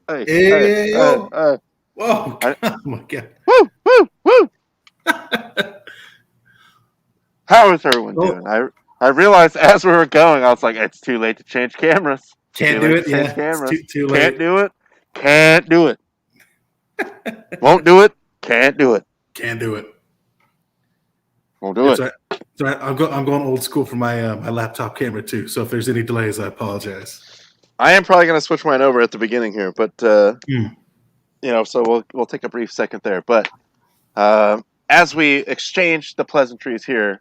Hey, hey, Hey, hey, yo. hey. Whoa. I, Oh, my God. woo, woo, woo. How is everyone Oh, doing? I realized as we were going, I was like, it's too late to change cameras. can't Too do late to it. change Yeah, it's cameras. too Can't late. do it. Can't do it. Won't do it. Can't do it. Can't do it. Won't do It's it. all right. It's all right. I'm going old school for my laptop camera, too. So if there's any delays, I apologize. I am probably going to switch mine over at the beginning here, but Hmm. so we'll take a brief second there. But uh, as we exchange the pleasantries here,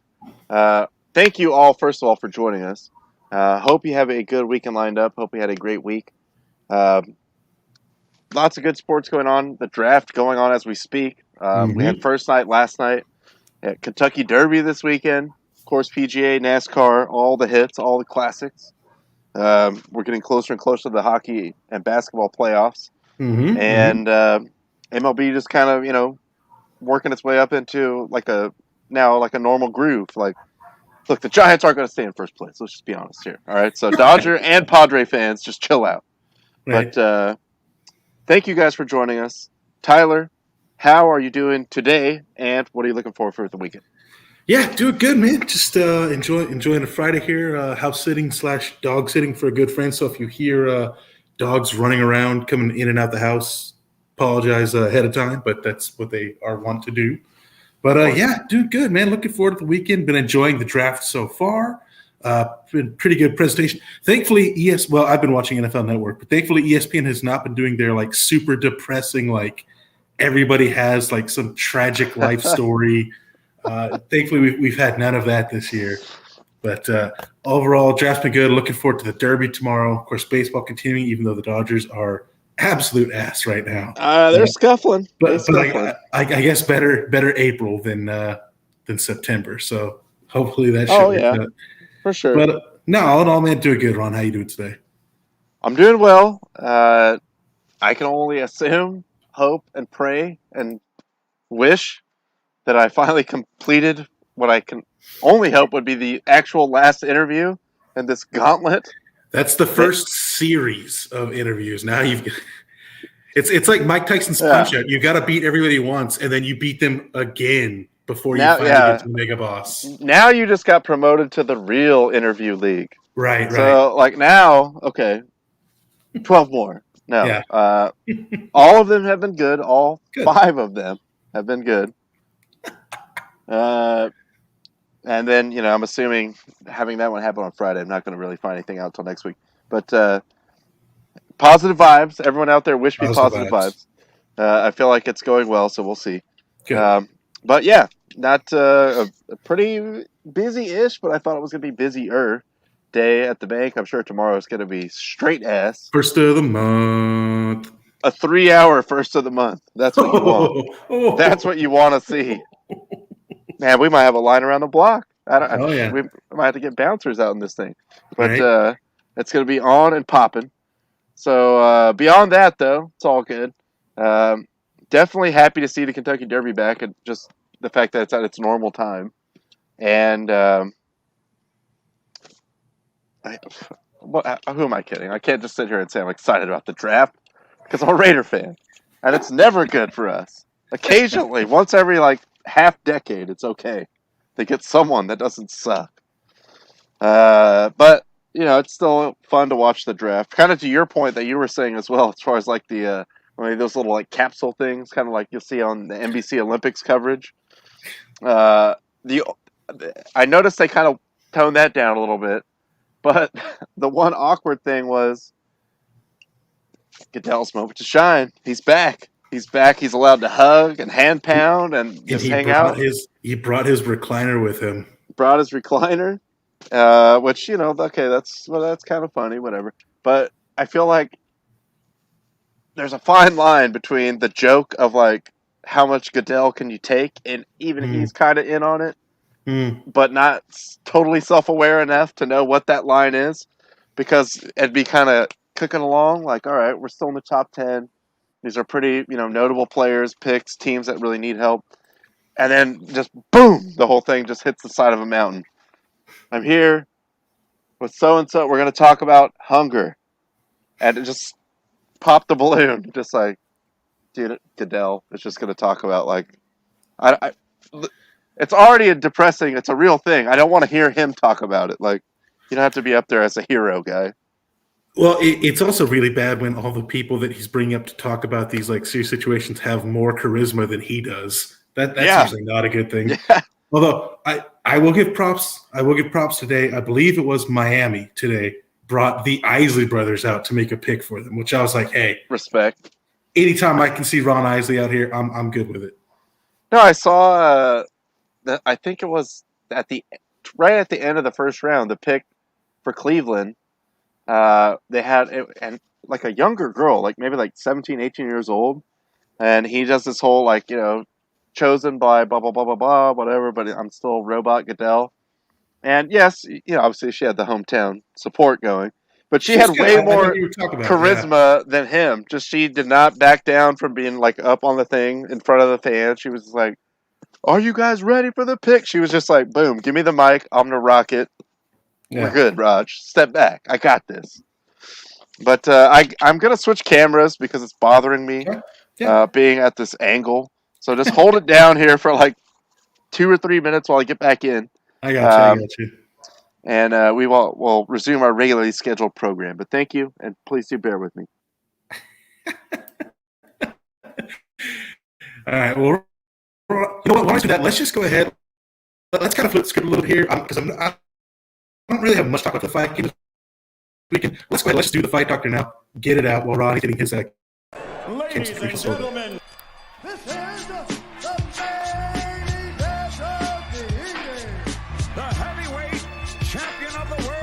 uh, thank you all first of all for joining us. Hope you have a good weekend lined up. Hope you had a great week. Um, Lots of good sports going on. The draft going on as we speak. We had Mm-hmm. first night last night. Kentucky Derby this weekend. Of course, PGA, NASCAR, all the hits, all the classics. We're getting closer and closer to the hockey and basketball playoffs, Mm-hmm. Mm-hmm. and MLB just kind of working its way up into like a normal groove. Like, look, the Giants aren't going to stay in first place. Let's just be honest here. All right, so Dodger and Padre fans, just chill out. Right. But thank you guys for joining us. Tyler, how are you doing today, and what are you looking for the weekend? Yeah, doing good, man. Just enjoying a Friday here. House sitting / dog sitting for a good friend. So if you hear dogs running around, coming in and out the house, apologize ahead of time. But that's what they are wont to do. But Of course. yeah, doing good, man. Looking forward to the weekend. Been enjoying the draft so far. Been pretty good presentation. Thankfully, well, I've been watching NFL Network, but thankfully ESPN has not been doing their like super depressing, like everybody has like some tragic life story. Thankfully, we've had none of that this year. But overall, draft's been good. Looking forward to the Derby tomorrow. Of course, baseball continuing, even though the Dodgers are absolute ass right now. They're scuffling. They But scuffling. I guess better April than September. So hopefully that should Oh work yeah, out. for sure. But no, all in all, man, doing good. Ron, how you doing today? I'm doing well. I can only assume, hope, and pray and wish that I finally completed what I can only hope would be the actual last interview in this gauntlet. That's the That first series of interviews. Now you've it's like Mike Tyson's yeah. Punch Out. You got to beat everybody once, and then you beat them again before you Now finally get yeah. to the Mega Boss. Now you just got promoted to the real interview league. Right, right, So like now, okay, 12 more. No, yeah, all of them have been good. All good, five of them have been good. Uh, and then I'm assuming having that one happen on Friday, I'm not going to really find anything out until next week. But positive vibes. Everyone out there, wish me positive positive vibes. vibes. I feel like it's going well, so we'll see. Good. But yeah, not a pretty busy-ish, but I thought it was going to be busier day at the bank. I'm sure tomorrow is going to be straight ass. First of the month. A 3-hour first of the month. That's what you want. That's Oh, what you want to see. Man, we might have a line around the block. oh yeah, We might have to get bouncers out in this thing. But right. it's going to be on and popping. So beyond that, though, it's all good. Um, Definitely happy to see the Kentucky Derby back, and just the fact that it's at its normal time. And who am I kidding? I can't just sit here and say I'm excited about the draft because I'm a Raider fan, and it's never good for us. Occasionally, once every like half decade, it's okay to get someone that doesn't suck. But it's still fun to watch the draft. Kind of to your point that you were saying as well, as far as like the those little like capsule things, kind of like you'll see on the NBC Olympics coverage. The I noticed they kind of toned that down a little bit, but the one awkward thing was Goodell's moment to shine. He's back. He's back. He's allowed to hug and hand pound and And just hang out. he brought his recliner with him. Brought his recliner, which okay, that's kind of funny, whatever. But I feel like there's a fine line between the joke of like how much Goodell can you take, and even Mm, he's kind of in on it, mm, but not totally self-aware enough to know what that line is, because it'd be kind of cooking along like, all right, we're still in the top 10. These are pretty, notable players, picks, teams that really need help. And then just boom, the whole thing just hits the side of a mountain. I'm here with so and so. We're going to talk about hunger, and it just pop the balloon. Just like, dude, Goodell is just going to talk about like, I, it's already a depressing. It's a real thing. I don't want to hear him talk about it. Like, you don't have to be up there as a hero guy. Well, it's also really bad when all the people that he's bringing up to talk about these like serious situations have more charisma than he does. That's usually not a good thing. Yeah. Although I will give props. I will give props today. I believe it was Miami today brought the Isley brothers out to make a pick for them, which I was like, hey, Respect. anytime I can see Ron Isley out here, I'm good with it. No, I saw. I think it was right at the end of the first round, the pick for Cleveland. They had and like a younger girl, like maybe like 17, 18 years old, and he does this whole like chosen by blah blah blah blah blah whatever, but I'm still Robot Goodell. And yes, obviously she had the hometown support going, but she had way more charisma than him. Just she did not back down from being like up on the thing in front of the fans. She was like, "Are you guys ready for the pick?" She was just like, "Boom, give me the mic. I'm gonna rock it. We're good, Raj. Step back. I got this." But I'm gonna switch cameras because it's bothering me being at this angle. So just hold it down here for like 2 or 3 minutes while I get back in. I got you. And we'll resume our regularly scheduled program. But thank you, and please do bear with me. All right. Well, you know what? Why don't we do that? Let's just go ahead. Let's kind of flip the script a little bit here because I don't really have much to talk about the fight. Let's go ahead. Let's do the fight doctor now. Get it out while Ronnie's getting his Ladies and gentlemen, this is the main event of the evening. The heavyweight champion of the world.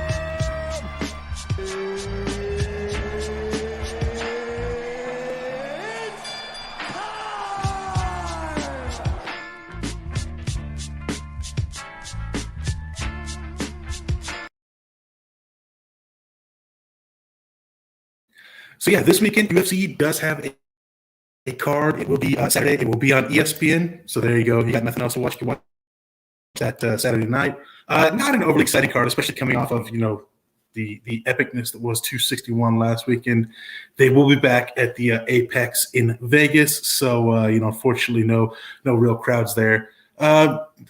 So yeah, this weekend UFC does have a card. It will be Saturday. It will be on ESPN. So there you go. You got nothing else to watch. You can watch that Saturday night. Not an overly exciting card, especially coming off of the epicness that was 261 last weekend. They will be back at the Apex in Vegas. So unfortunately, no real crowds there.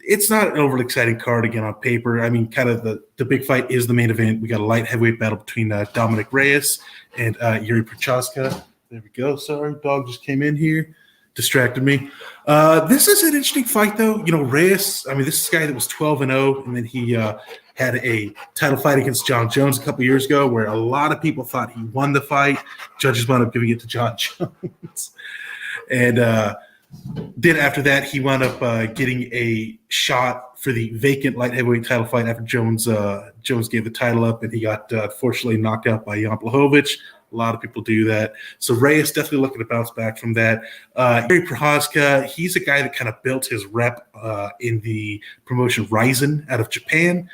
It's not an overly exciting card again on paper. I mean, kind of the big fight is the main event. We got a light heavyweight battle between Dominic Reyes and Yuri Prochazka. There we go. Sorry, dog just came in here, distracted me. This is an interesting fight, though. Reyes. I mean, this is a guy that was 12-0, and then he had a title fight against John Jones a couple years ago, where a lot of people thought he won the fight. Judges wound up giving it to John Jones, and then after that, he wound up getting a shot for the vacant light heavyweight title fight after Jones gave the title up, and he got unfortunately knocked out by Jan Blachowicz. A lot of people do that. So Reyes definitely looking to bounce back from that. Yuri Prochazka, he's a guy that kind of built his rep in the promotion Ryzen out of Japan.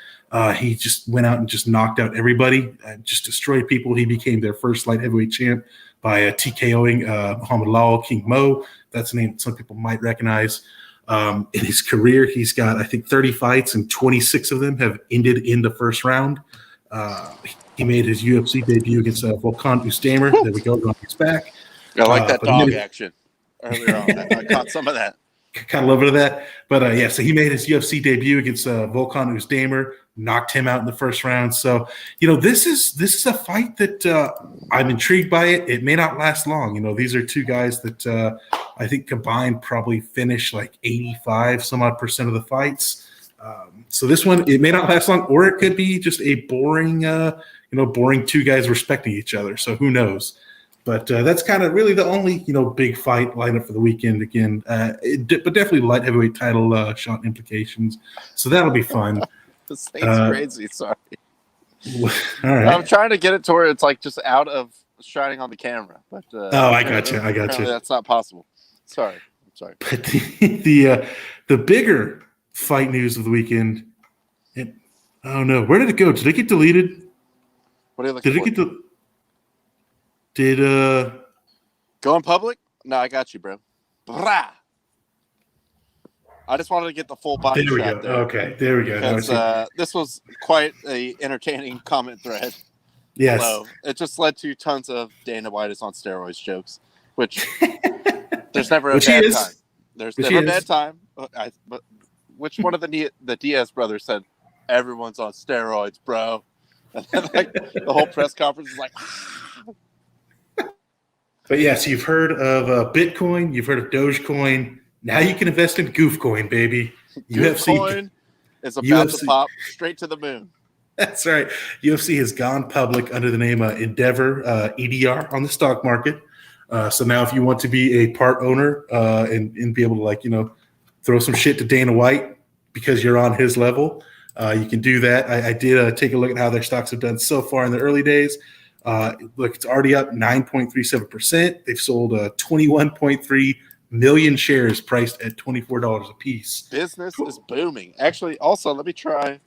He just went out and just knocked out everybody, just destroyed people. He became their first light heavyweight champ by TKOing Muhammad Lawal King Mo. That's a name some people might recognize. In his career, he's got, I think, 30 fights, and 26 of them have ended in the first round. He made his UFC debut against Volkan Oezdemir. There we go, on his back. I like that dog action earlier on. I caught some of that. Kind of a little bit of that. But, so he made his UFC debut against Volkan Oezdemir, knocked him out in the first round. So, this is a fight that I'm intrigued by it. It may not last long. These are two guys that I think combined probably finish like 85 some odd % of the fights. So this one, it may not last long, or it could be just a boring, boring two guys respecting each other. So who knows? But that's kind of really the only, big fight lineup for the weekend again. But definitely light heavyweight title shot implications. So that'll be fun. This thing's crazy. Sorry. All right. I'm trying to get it to where it's like just out of shining on the camera. But I got you. That's not possible. Sorry. I'm sorry. But the bigger fight news of the weekend. Oh no, where did it go? Did it get deleted? What are you looking for? Did go in public? No, I got you, bro. Brah. I just wanted to get the full body shot. There. Okay, there we go. Because this was quite a entertaining comment thread. Yes. below. It just led to tons of Dana White is on steroids jokes, which there's never a Which he bad is. time. There's Which never he a bad is. time. But which one of the Diaz brothers said, everyone's on steroids, bro? And then, like, the whole press conference is like, But yes, you've heard of Bitcoin. You've heard of Dogecoin. Now you can invest in Goofcoin, baby. Goofcoin is about to pop straight to the moon. That's right. UFC has gone public under the name Endeavor EDR on the stock market. So now if you want to be a part owner and be able to, like, throw some shit to Dana White because you're on his level, you can do that. I did take a look at how their stocks have done so far in the early days. Look, it's already up 9.37%. They've sold 21.3 million shares priced at $24 a piece. Business is booming. Actually, also, let me try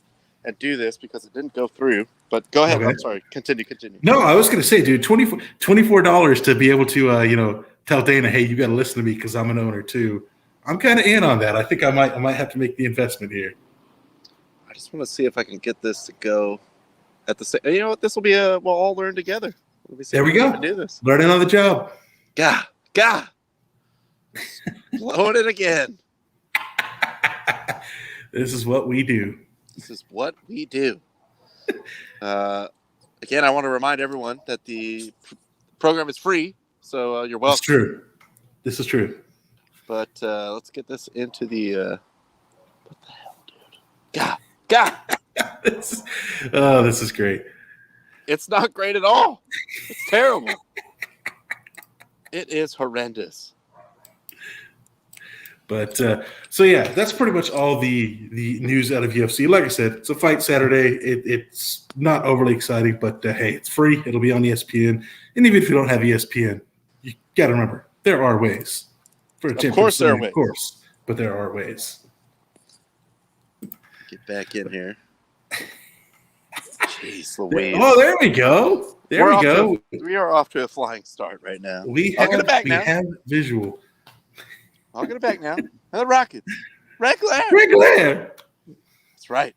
and do this because it didn't go through. But go ahead. Okay. I'm sorry. Continue. No, I was going to say, dude, $24 to be able to, tell Dana, hey, you got to listen to me because I'm an owner too. I'm kind of in on that. I think I might have to make the investment here. I just want to see if I can get this to go at the same. You know what? This will be we'll all learn together. Let me see There we if I go. can do this. Learning on the job. Gah. Blowing it again. This is what we do. Again, I want to remind everyone that the program is free, so you're welcome. It's true. This is true. But let's get this into the. What the hell, dude? Gah. This is great. It's not great at all. It's terrible. It is horrendous. But so yeah, that's pretty much all the news out of UFC. Like I said, it's a fight Saturday. It's not overly exciting, but hey, it's free. It'll be on ESPN. And even if you don't have ESPN, you got to remember there are ways. Of course, there are ways. Of course, but there are ways. Get back in here. Jeez Louise. Oh, there we go. We are off to a flying start right now. I'll get it back now. We have visual. I'll get it back now. And the Rockets. Regular. That's right.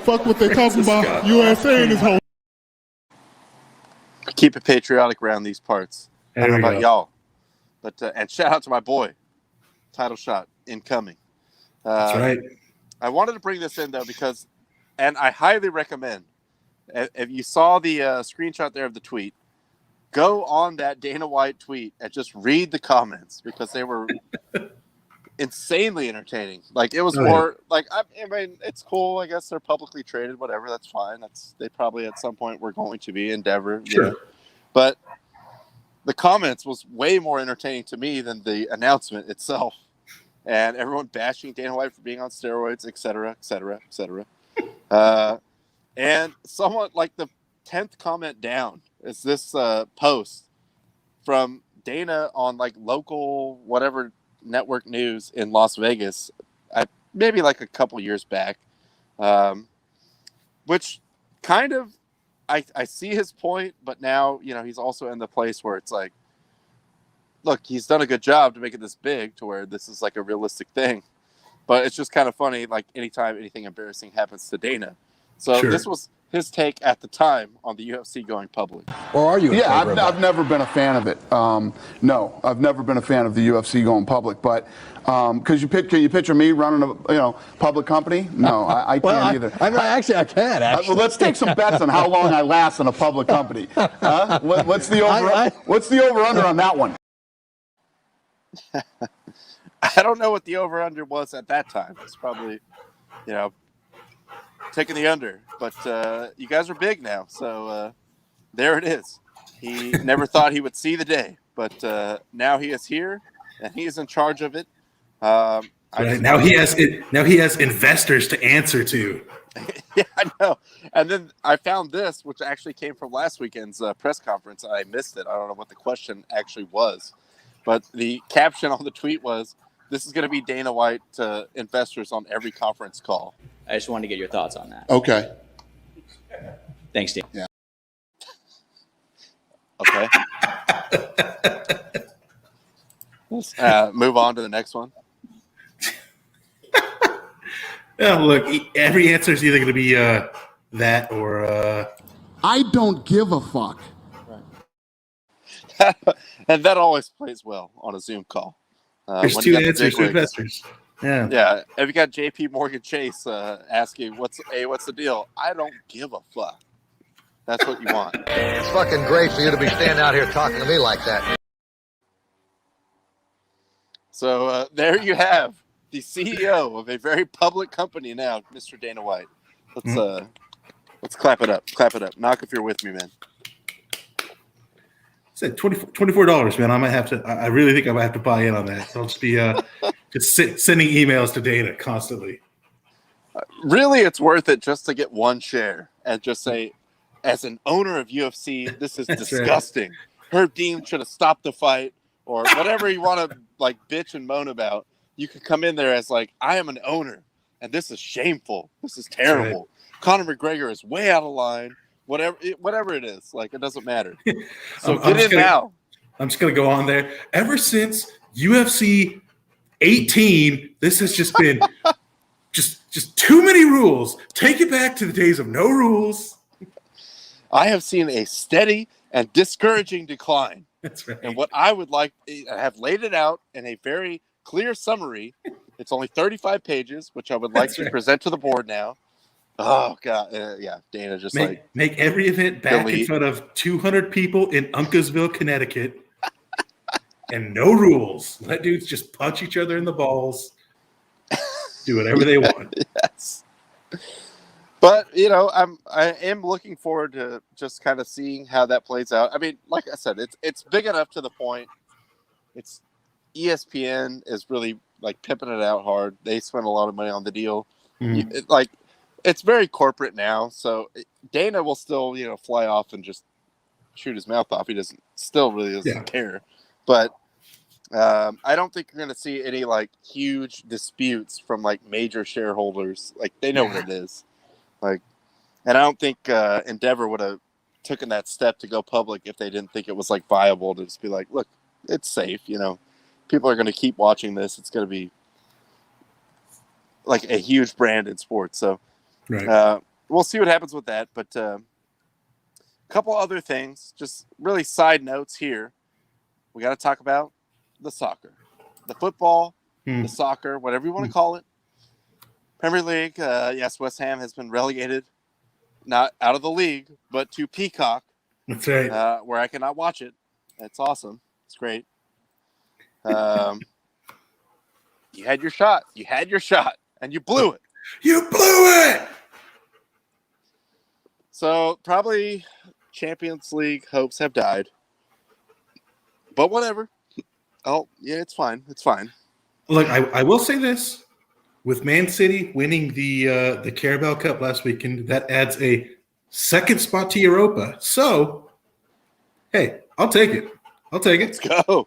Fuck what they talking about. USA in this whole. Keep it patriotic around these parts. I don't know about y'all. But and shout out to my boy. Title shot incoming. That's right. I wanted to bring this in though because, and I highly recommend, if you saw the screenshot there of the tweet, go on that Dana White tweet and just read the comments because they were insanely entertaining. Like it was like I mean it's cool. I guess they're publicly traded. Whatever, that's fine. They probably at some point were going to be Endeavor. Sure. But the comments was way more entertaining to me than the announcement itself. And everyone bashing Dana White for being on steroids, et cetera, et cetera, et cetera. And somewhat like the 10th comment down is this post from Dana on like local whatever network news in Las Vegas, maybe like a couple years back, which kind of I see his point, but now he's also in the place where it's like, look, he's done a good job to make it this big to where this is like a realistic thing, but it's just kind of funny. Like anytime anything embarrassing happens to Dana, so This was his take at the time on the UFC going public. Or are you? Yeah, I've never been a fan of it. No, I've never been a fan of the UFC going public. But because can you picture me running a public company? No, I can't either. I can. Actually. Well, let's take some bets on how long I last in a public company. What's the over-under on that one? I don't know what the over-under was at that time. It's probably, taking the under. But you guys are big now, so there it is. He never thought he would see the day, but now he is here, and he is in charge of it. Now he has investors to answer to. Yeah, I know. And then I found this, which actually came from last weekend's press conference, and I missed it. I don't know what the question actually was. But the caption on the tweet was, "This is going to be Dana White to investors on every conference call." I just wanted to get your thoughts on that. Okay. Thanks, Dan. Yeah. Okay. Let's move on to the next one. Look, every answer is either going to be that or I don't give a fuck. And that always plays well on a Zoom call. There's when two you got the answers to bigwigs. investors. Yeah. Yeah, if you got J.P. Morgan Chase asking, what's the deal? I don't give a fuck. That's what you want. It's fucking great for you to be standing out here talking to me like that. So there you have the CEO of a very public company now, Mr. Dana White. Let's clap it up. Clap it up. Knock if you're with me, man. Said $24, man. I might have to. I really think I might have to buy in on that. I'll just be sending emails to Dana constantly. Really, it's worth it just to get one share and just say, as an owner of UFC, this is disgusting. Right. Herb Dean should have stopped the fight, or whatever you want to like bitch and moan about. You could come in there as like, I am an owner, and this is shameful. This is terrible. Right. Conor McGregor is way out of line. Whatever it is, like it doesn't matter. So get in now. I'm just gonna go on there. Ever since UFC 18, this has just been just too many rules. Take it back to the days of no rules. I have seen a steady and discouraging decline. That's right. And what I would like, I have laid it out in a very clear summary. It's only 35 pages, which I would like to present to the board now. Oh God, yeah, Dana just make every event back in front of 200 people in Uncasville, Connecticut, and no rules. Let dudes just punch each other in the balls, do whatever they want. Yes, but I am looking forward to just kind of seeing how that plays out. I mean, like I said, it's big enough to the point. It's ESPN is really like pimping it out hard. They spend a lot of money on the deal. Mm-hmm. It's very corporate now, so Dana will still, fly off and just shoot his mouth off. He really doesn't care. But I don't think you're going to see any huge disputes from major shareholders. They know what it is. And I don't think Endeavor would have taken that step to go public if they didn't think it was viable to just be like, look, it's safe. People are going to keep watching this. It's going to be a huge brand in sports. So. Right. We'll see what happens with that, but a couple other things, just really side notes here. We got to talk about the soccer, the football, the soccer, whatever you want to call it. Premier League, yes, West Ham has been relegated, not out of the league, but to Peacock. That's right. Where I cannot watch it. That's awesome. It's great. You had your shot. And you blew it. You blew it! So probably Champions League hopes have died. But whatever. Oh, yeah, it's fine. It's fine. Look, I will say this. With Man City winning the Carabao Cup last weekend, that adds a second spot to Europa. So, hey, I'll take it. Let's go.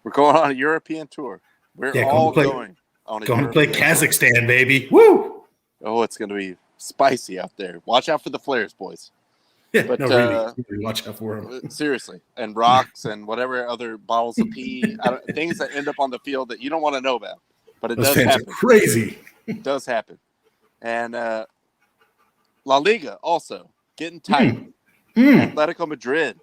We're going on a European tour. We're all going on a Going to play European Kazakhstan, tour. baby. Woo! Oh, it's going to be spicy out there. Watch out for the flares, boys. Yeah, but really watch out for them. Seriously, and rocks and whatever other bottles of pee, things that end up on the field that you don't want to know about. But it does happen. Crazy. It does happen. And La Liga also getting tight. Atletico Madrid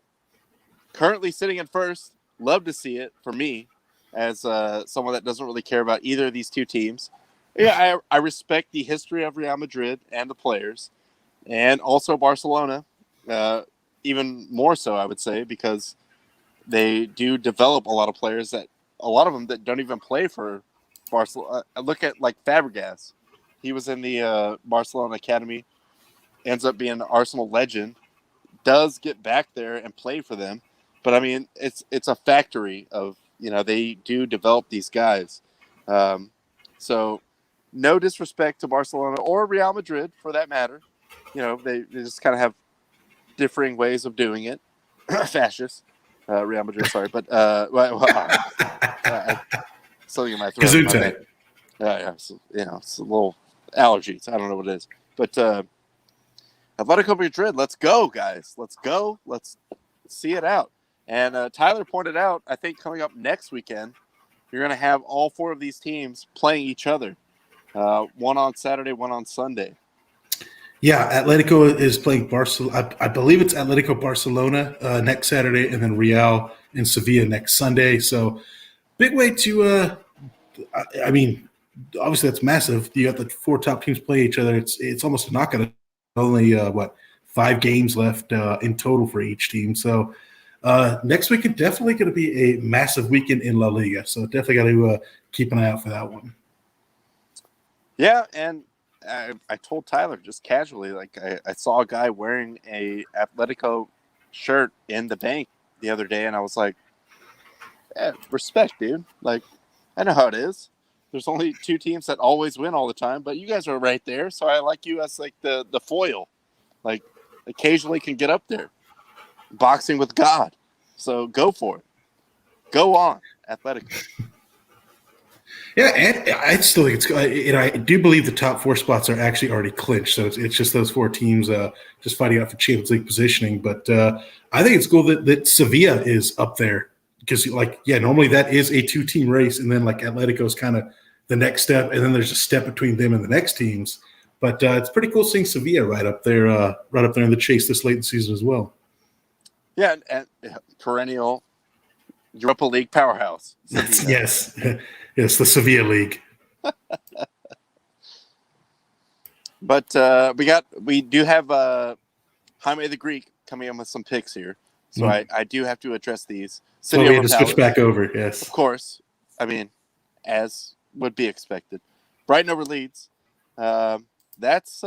currently sitting in first. Love to see it for me as someone that doesn't really care about either of these two teams. Yeah, I respect the history of Real Madrid and the players, and also Barcelona, even more so, I would say, because they do develop a lot of players that don't even play for Barcelona. Look at Fabregas. He was in the Barcelona academy, ends up being an Arsenal legend, does get back there and play for them. But I mean, it's a factory of, they do develop these guys. So no disrespect to Barcelona or Real Madrid for that matter. They just kind of have differing ways of doing it. Fascist. Real Madrid, sorry. But something in my throat. Gesundheit. Yeah, so, it's a little allergies. I don't know what it is. But Atletico Madrid, let's go, guys. Let's go. Let's see it out. And Tyler pointed out, I think coming up next weekend, you're going to have all four of these teams playing each other. One on Saturday, one on Sunday. Yeah, Atletico is playing Barcelona. I believe it's Atletico Barcelona next Saturday, and then Real and Sevilla next Sunday. So big way to. I mean, obviously that's massive. You got the 4 top teams play each other. It's almost a knockout. Only 5 games left in total for each team. So next weekend definitely going to be a massive weekend in La Liga. So definitely got to keep an eye out for that one. Yeah, and I told Tyler just casually, like I saw a guy wearing a Atletico shirt in the bank the other day, and I was like, respect, dude. Like, I know how it is. There's only 2 teams that always win all the time, but you guys are right there, so I like you as like the foil. Like, occasionally can get up there. Boxing with God. So go for it. Go on, Atletico. Yeah, and I still think and I do believe the top 4 spots are actually already clinched. So it's just those 4 teams just fighting out for Champions League positioning. But I think it's cool that Sevilla is up there because, normally that is a 2-team race, and then Atletico is kind of the next step, and then there's a step between them and the next teams. But it's pretty cool seeing Sevilla right up there in the chase this late in the season as well. Yeah, and perennial Europa League powerhouse. Yes. Yes, the Sevilla League. But we do have Jaime the Greek coming in with some picks here, so I do have to address these. We had to switch back over. Yes, of course. I mean, as would be expected. Brighton over Leeds. That's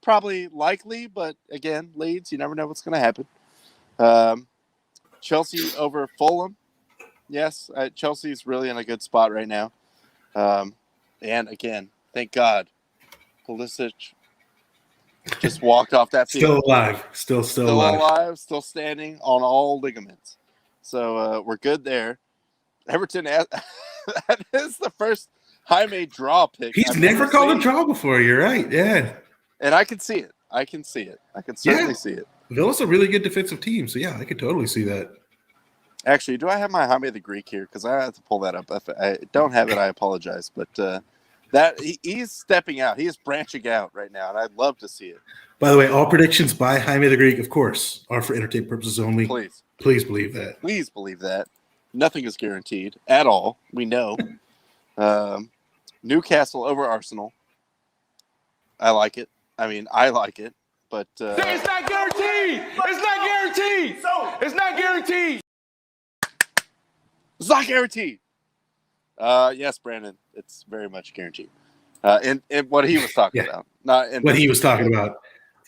probably likely, but again, Leeds. You never know what's going to happen. Chelsea over Fulham. Yes, Chelsea's really in a good spot right now. And again, thank God, Pulisic just walked off that field. Still alive. Still alive. Still standing on all ligaments. So we're good there. Everton, that is the first Jaime draw pick. He's never called a draw before. You're right. Yeah. And I can see it. I can certainly see it. Villa's a really good defensive team. So, yeah, I could totally see that. Actually, do I have my Jaime the Greek here? Because I have to pull that up. If I don't have it, I apologize. But he's stepping out. He is branching out right now, and I'd love to see it. By the way, all predictions by Jaime the Greek, of course, are for entertainment purposes only. Please believe that. Please believe that. Nothing is guaranteed at all. We know. Newcastle over Arsenal. I like it. I like it. But it's not guaranteed. It's not guaranteed. It's not guaranteed. It's not guaranteed. Yes, Brandon, it's very much guaranteed. In what he was talking about, not in what he was talking about.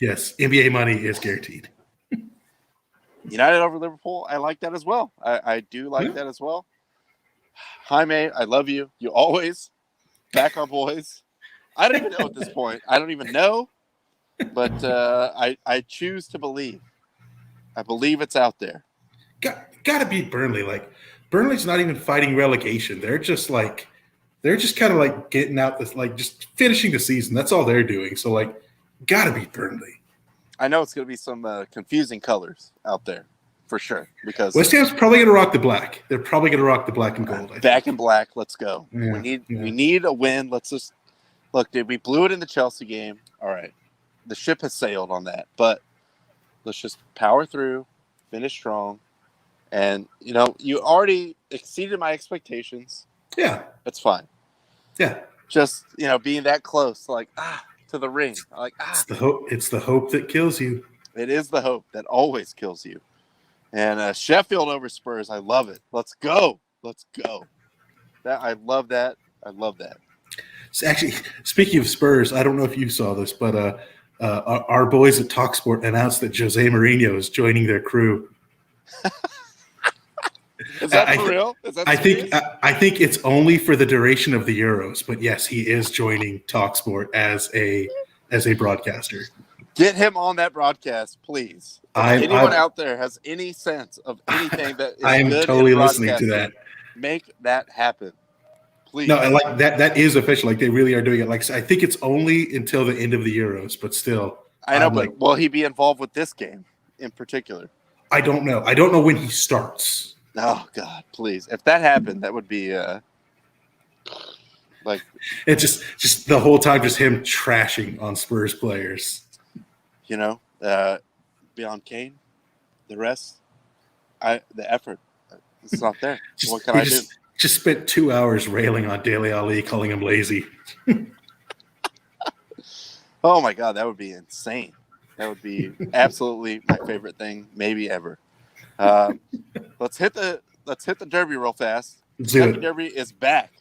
Yes, NBA money is guaranteed. United over Liverpool, I like that as well. I do like that as well. Jaime, I love you. You always back our boys. I don't even know at this point. I don't even know, but I choose to believe. I believe it's out there. Got to beat Burnley. Burnley's not even fighting relegation. They're just kind of getting out this, just finishing the season. That's all they're doing. So got to beat Burnley. I know it's going to be some confusing colors out there for sure because West Ham's probably going to rock the black. They're probably going to rock the black and gold. Back in black. Let's go. Yeah, we need a win. Let's just look, dude. We blew it in the Chelsea game. All right, the ship has sailed on that, but let's just power through, finish strong. And, you already exceeded my expectations. Yeah. That's fine. Yeah. Just, being that close, to the ring. It's the hope that kills you. It is the hope that always kills you. And Sheffield over Spurs, I love it. Let's go. I love that. So actually, speaking of Spurs, I don't know if you saw this, but our boys at TalkSport announced that Jose Mourinho is joining their crew. Is that for real? I think it's only for the duration of the Euros, but yes, he is joining TalkSport as a broadcaster. Get him on that broadcast, please. If anyone out there has any sense of anything that is I am good totally in listening to that. Make that happen, please. No, and that is official. They really are doing it. I think it's only until the end of the Euros, but still. I know, but will he be involved with this game in particular? I don't know. I don't know when he starts. Oh God, please! If that happened, that would be. Like, It's just the whole time, just him trashing on Spurs players. beyond Kane, the rest, the effort, it's not there. What can He I do? just spent 2 hours railing on Dele Alli, calling him lazy. Oh my God, that would be insane. That would be absolutely my favorite thing, maybe ever. Let's hit the Derby real fast. Let's do Kentucky it. Derby is back.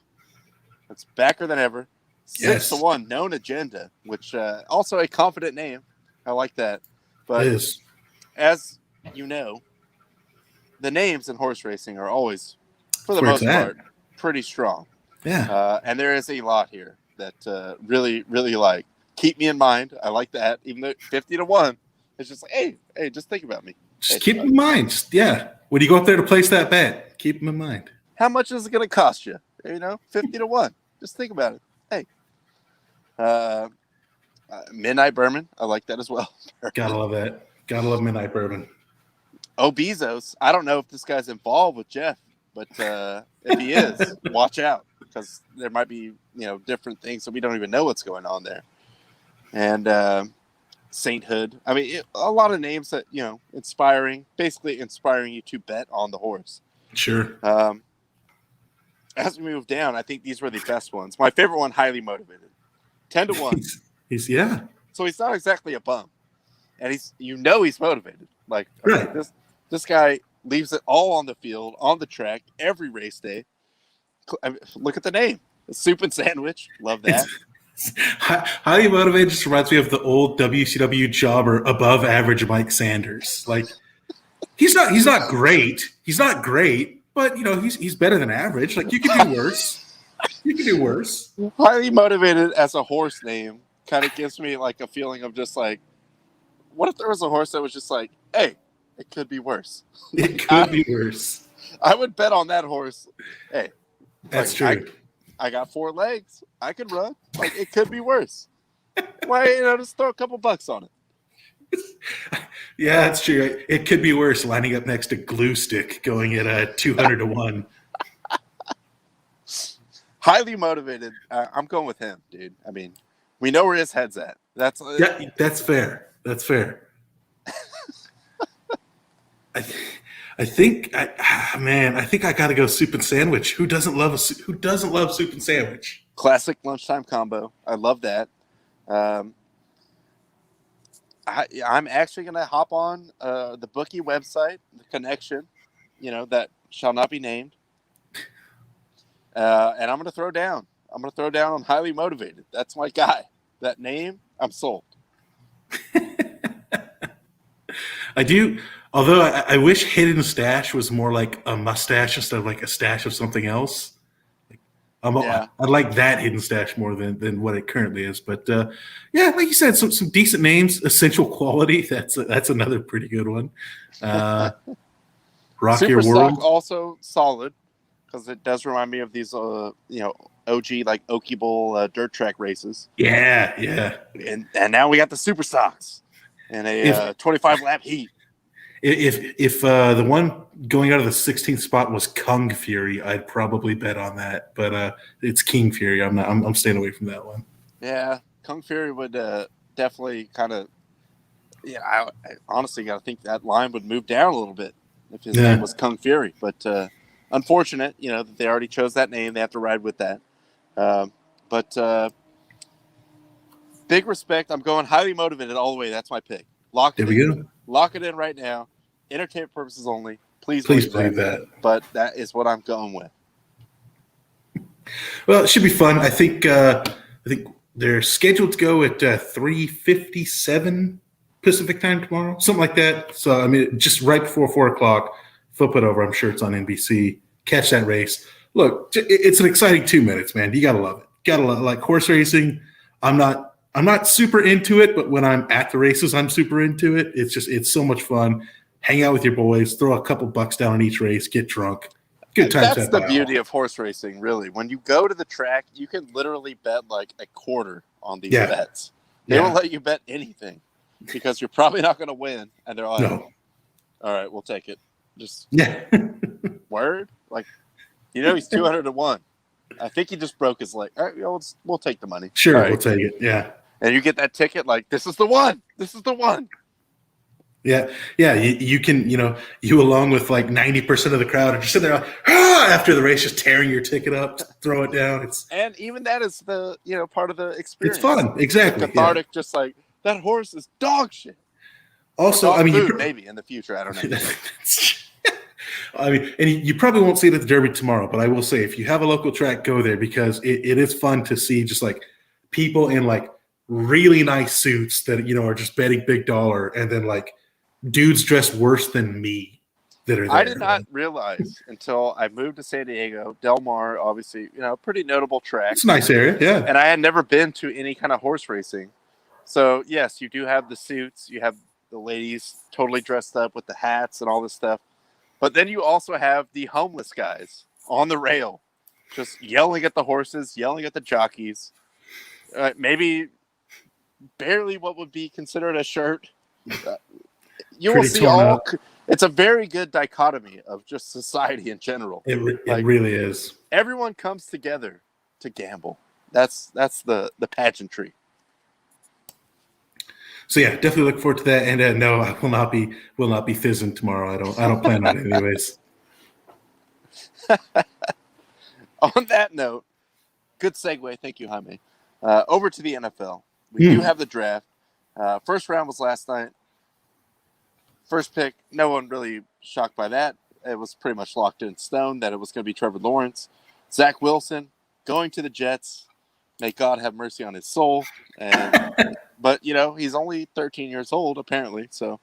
It's backer than ever. 6-1, known agenda, which also a confident name. I like that. But It is. as you know, the names in horse racing are always, for the Where most it's at. part, pretty strong. Yeah. And there is a lot here that really, really like. Keep me in mind. I like that. Even though 50-1, it's just like, hey, just think about me. Just keep them in mind. When you go up there to place that bet, keep them in mind. How much is it going to cost you? 50-1. Just think about it. Hey. Midnight Bourbon. I like that as well. Gotta love that. Gotta love Midnight Bourbon. Bezos. I don't know if this guy's involved with Jeff, but if he is, watch out, because there might be different things, so we don't even know what's going on there. And Sainthood. I mean, a lot of names that basically inspiring you to bet on the horse. Sure. As we move down, I think these were the best ones. My favorite one, Highly Motivated, 10-1. He's yeah. So he's not exactly a bum, and he's motivated. Like, okay, Right. This guy leaves it all on the field, on the track, every race day. I mean, look at the name, Soup and Sandwich. Love that. Highly Motivated just reminds me of the old WCW jobber, above average Mike Sanders. Like, he's not great. He's not great, but he's better than average. Like, you could do worse. You could do worse. Highly Motivated as a horse name kind of gives me like a feeling of just like, what if there was a horse that was just like, hey, it could be worse. It could be worse. I would bet on that horse. Hey, That's true. I got 4 legs. I could run. Like, it could be worse. Why, just throw a couple bucks on it. Yeah, that's true. It could be worse lining up next to Glue Stick going at 200-1. Highly Motivated. I'm going with him, dude. I mean, we know where his head's at. That's fair. That's fair. I think I got to go Soup and Sandwich. Who doesn't love Soup and Sandwich? classic lunchtime combo. I love that. I'm actually going to hop on the bookie website, the connection, that shall not be named. And I'm going to throw down. I'm going to throw down on Highly Motivated. That's my guy. That name, I'm sold. I do. Although I wish Hidden Stash was more like a mustache instead of like a stash of something else. I like that Hidden Stash more than what it currently is. But yeah, like you said, some decent names. Essential Quality. That's another pretty good one. Rock Your Superstock World. also solid, because it does remind me of these OG like Okie Bowl dirt track races. Yeah. And now we got the Superstocks and a 25 lap heat. If the one going out of the 16th spot was Kung Fury, I'd probably bet on that. But it's King Fury. I'm staying away from that one. Yeah, Kung Fury would definitely kind of. Yeah, I honestly got to think that line would move down a little bit if his name was Kung Fury. But unfortunate, that they already chose that name. They have to ride with that. But big respect. I'm going Highly Motivated all the way. That's my pick. Lock it There we in. go. Lock it in right now. Entertainment purposes only. Please believe believe that. But that is what I'm going with. Well, it should be fun. I think they're scheduled to go at 3:57 Pacific time tomorrow, something like that. So I mean, just right before 4:00. Flip it over. I'm sure it's on NBC. Catch that race. Look, it's an exciting 2 minutes, man. You gotta love it. Gotta love, like, horse racing. I'm not super into it, but when I'm at the races, I'm super into it. It's so much fun. Hang out with your boys, throw a couple bucks down on each race, get drunk. Good times. That's the beauty of horse racing, really. When you go to the track, you can literally bet like a quarter on these bets. They won't let you bet anything because you're probably not going to win. And they're like, No. All right, we'll take it. Just Yeah. word? Like, he's 200-1. I think he just broke his leg. All right, we'll take the money. Sure, All right. we'll take it. Yeah. And you get that ticket like, this is the one. This is the one. Yeah. You can, you along with like 90% of the crowd are just sitting there like, after the race, just tearing your ticket up, to throw it down. And even that is the, part of the experience. It's fun. Exactly. Cathartic, just like, that horse is dog shit. Also, dog food, maybe in the future. I don't know. And you probably won't see it at the Derby tomorrow, but I will say if you have a local track, go there because it is fun to see just like people in like really nice suits that, are just betting big dollar and then like dudes dressed worse than me that are there. I did not realize until I moved to San Diego, Del Mar, obviously, pretty notable track. It's a nice area, yeah. And I had never been to any kind of horse racing. So, yes, you do have the suits. You have the ladies totally dressed up with the hats and all this stuff. But then you also have the homeless guys on the rail just yelling at the horses, yelling at the jockeys. Maybe barely what would be considered a shirt. You will see all. It's a very good dichotomy of just society in general. It really is. Everyone comes together to gamble. That's the pageantry. So yeah, definitely look forward to that. And no, I will not be fizzing tomorrow. I don't plan on it anyways. On that note, good segue. Thank you, Jaime. Over to the NFL. We do have the draft. First round was last night. First pick, no one really shocked by that. It was pretty much locked in stone that it was going to be Trevor Lawrence. Zach Wilson going to the Jets. May God have mercy on his soul. But, he's only 13 years old, apparently. So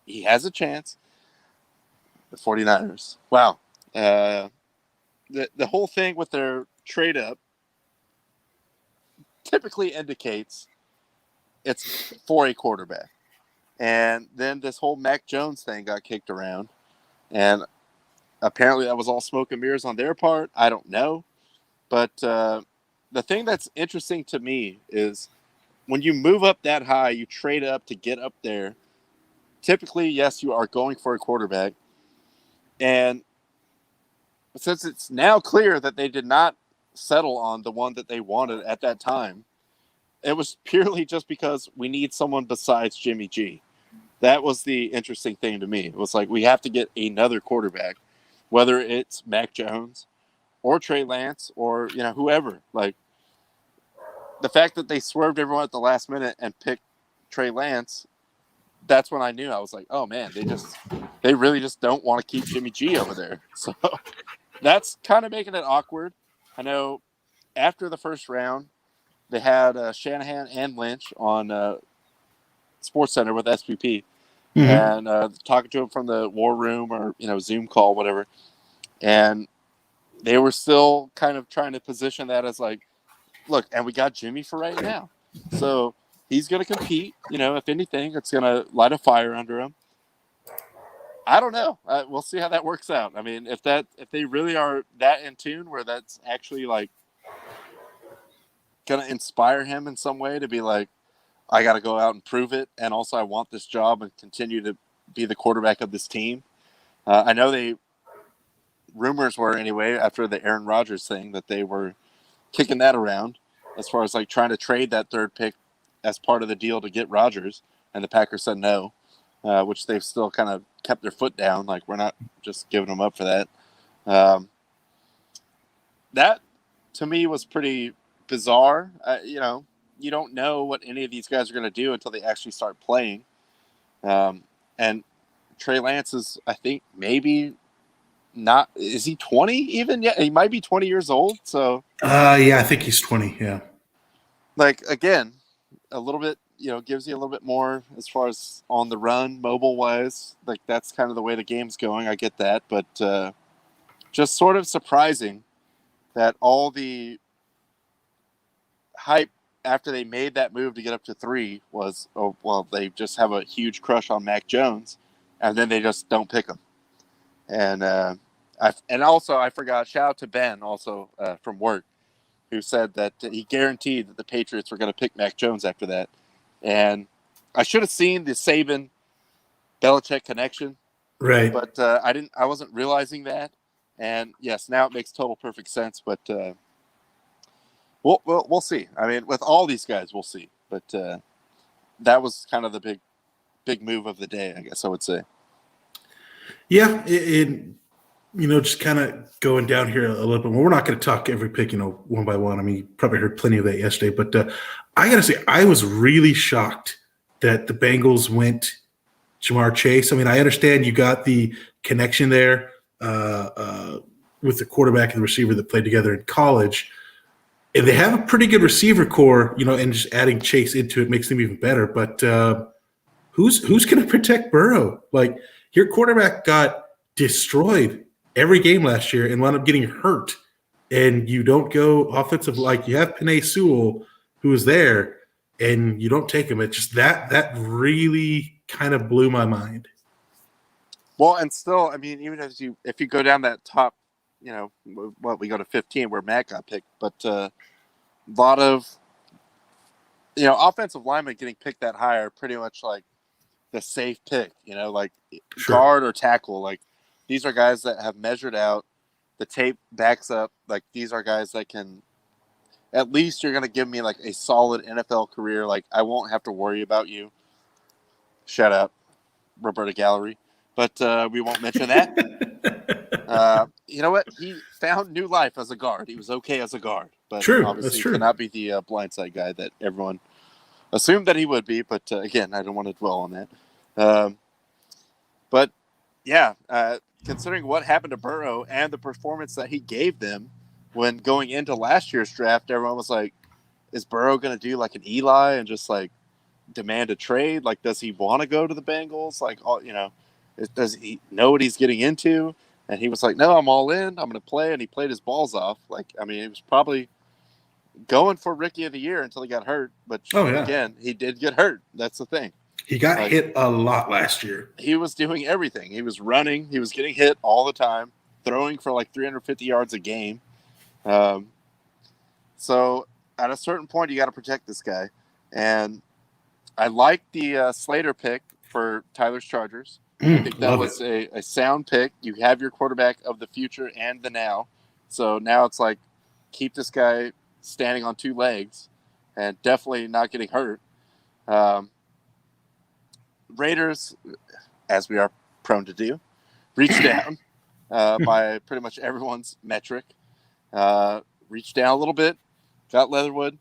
he has a chance. The 49ers. Wow. The whole thing with their trade up typically indicates it's for a quarterback. And then this whole Mac Jones thing got kicked around. And apparently that was all smoke and mirrors on their part. I don't know. But the thing that's interesting to me is when you move up that high, you trade up to get up there. Typically, yes, you are going for a quarterback. And since it's now clear that they did not settle on the one that they wanted at that time, it was purely just because we need someone besides Jimmy G. That was the interesting thing to me. It was like we have to get another quarterback, whether it's Mac Jones or Trey Lance or whoever. Like the fact that they swerved everyone at the last minute and picked Trey Lance, that's when I knew. I was like, oh man, they really just don't want to keep Jimmy G over there. So that's kind of making it awkward. I know after the first round, they had Shanahan and Lynch on SportsCenter with SPP, and talking to him from the war room or Zoom call, whatever. And they were still kind of trying to position that as like, look, and we got Jimmy for right now, so he's going to compete. If anything, it's going to light a fire under him. I don't know. We'll see how that works out. I mean, if they really are that in tune where that's actually like going to inspire him in some way to be like, I got to go out and prove it. And also I want this job and continue to be the quarterback of this team. I know rumors were anyway, after the Aaron Rodgers thing, that they were kicking that around as far as like trying to trade that third pick as part of the deal to get Rodgers. And the Packers said no, which they've still kind of kept their foot down. Like, we're not just giving them up for that. That to me was pretty bizarre. You don't know what any of these guys are going to do until they actually start playing. And Trey Lance is, I think, maybe not. Is he 20 even yet? He might be 20 years old. So, yeah, I think he's 20. Yeah. Like, again, a little bit, gives you a little bit more as far as on the run, mobile wise. Like, that's kind of the way the game's going. I get that. But just sort of surprising that all the hype after they made that move to get up to 3 was, oh, well, they just have a huge crush on Mac Jones, and then they just don't pick him. And also I forgot, shout out to Ben also from work, who said that he guaranteed that the Patriots were going to pick Mac Jones after that. And I should have seen the Saban Belichick connection, right? But I wasn't realizing that. And yes, now it makes total perfect sense. But we'll see. I mean, with all these guys, we'll see. But that was kind of the big move of the day, I guess I would say. Yeah, just kind of going down here a little bit more. We're not going to talk every pick, one by one. I mean, you probably heard plenty of that yesterday. But I got to say, I was really shocked that the Bengals went Jamar Chase. I mean, I understand you got the connection there with the quarterback and the receiver that played together in college. And they have a pretty good receiver core, and just adding Chase into it makes them even better. But who's going to protect Burrow? Like, your quarterback got destroyed every game last year and wound up getting hurt. And you don't go offensive, like you have Penei Sewell, who is there, and you don't take him. It's just that really kind of blew my mind. Well, and still, I mean, even if you go down that top, we go to 15 where Matt got picked, but a lot of, offensive linemen getting picked that high are pretty much like the safe pick, like Sure. guard or tackle. Like, these are guys that have measured out. The tape backs up. Like, these are guys that can, at least you're going to give me like a solid NFL career. Like, I won't have to worry about you. Shout out Roberta Gallery. But we won't mention that. You know what? He found new life as a guard. He was okay as a guard. But True, obviously that's true. He cannot be the blindside guy that everyone assumed that he would be. But again, I don't want to dwell on that. But yeah, considering what happened to Burrow and the performance that he gave them when going into last year's draft, everyone was like, is Burrow going to do like an Eli and just like demand a trade? Like, does he want to go to the Bengals? Like, does he know what he's getting into? And he was like, no, I'm all in. I'm going to play. And he played his balls off. Like, I mean, he was probably going for Rookie of the Year until he got hurt. But again, he did get hurt. That's the thing. He got hit a lot last year. He was doing everything. He was running. He was getting hit all the time, throwing for like 350 yards a game. So at a certain point, you got to protect this guy. And I like the Slater pick for Tyler's Chargers. I think that was a sound pick. You have your quarterback of the future and the now. So now it's like, keep this guy standing on two legs and definitely not getting hurt. Raiders, as we are prone to do, reached down by pretty much everyone's metric. Reached down a little bit, got Leatherwood.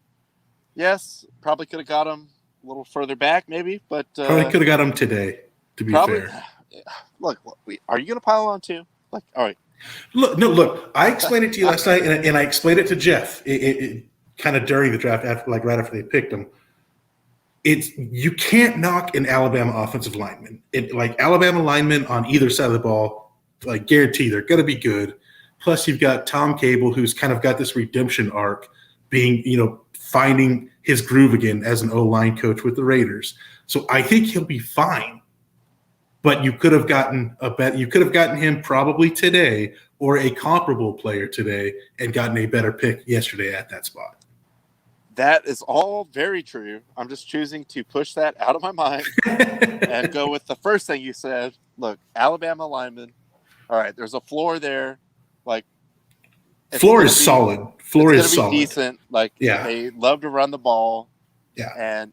Yes, probably could have got him a little further back, maybe, but probably could have got him today. To be fair, look, are you going to pile on too? Like, all right. Look. I explained it to you last night, and I explained it to Jeff. It kind of during the draft, right after they picked him. You can't knock an Alabama offensive lineman. Alabama linemen on either side of the ball, like, guarantee they're going to be good. Plus, you've got Tom Cable, who's kind of got this redemption arc, being finding his groove again as an O-line coach with the Raiders. So I think he'll be fine. But you could have gotten him probably today or a comparable player today and gotten a better pick yesterday at that spot. That is all very true. I'm just choosing to push that out of my mind and go with the first thing you said. Look, Alabama lineman. All right, there's a floor there. Like, floor is solid. Floor is solid. Decent. Like, they love to run the ball. Yeah, and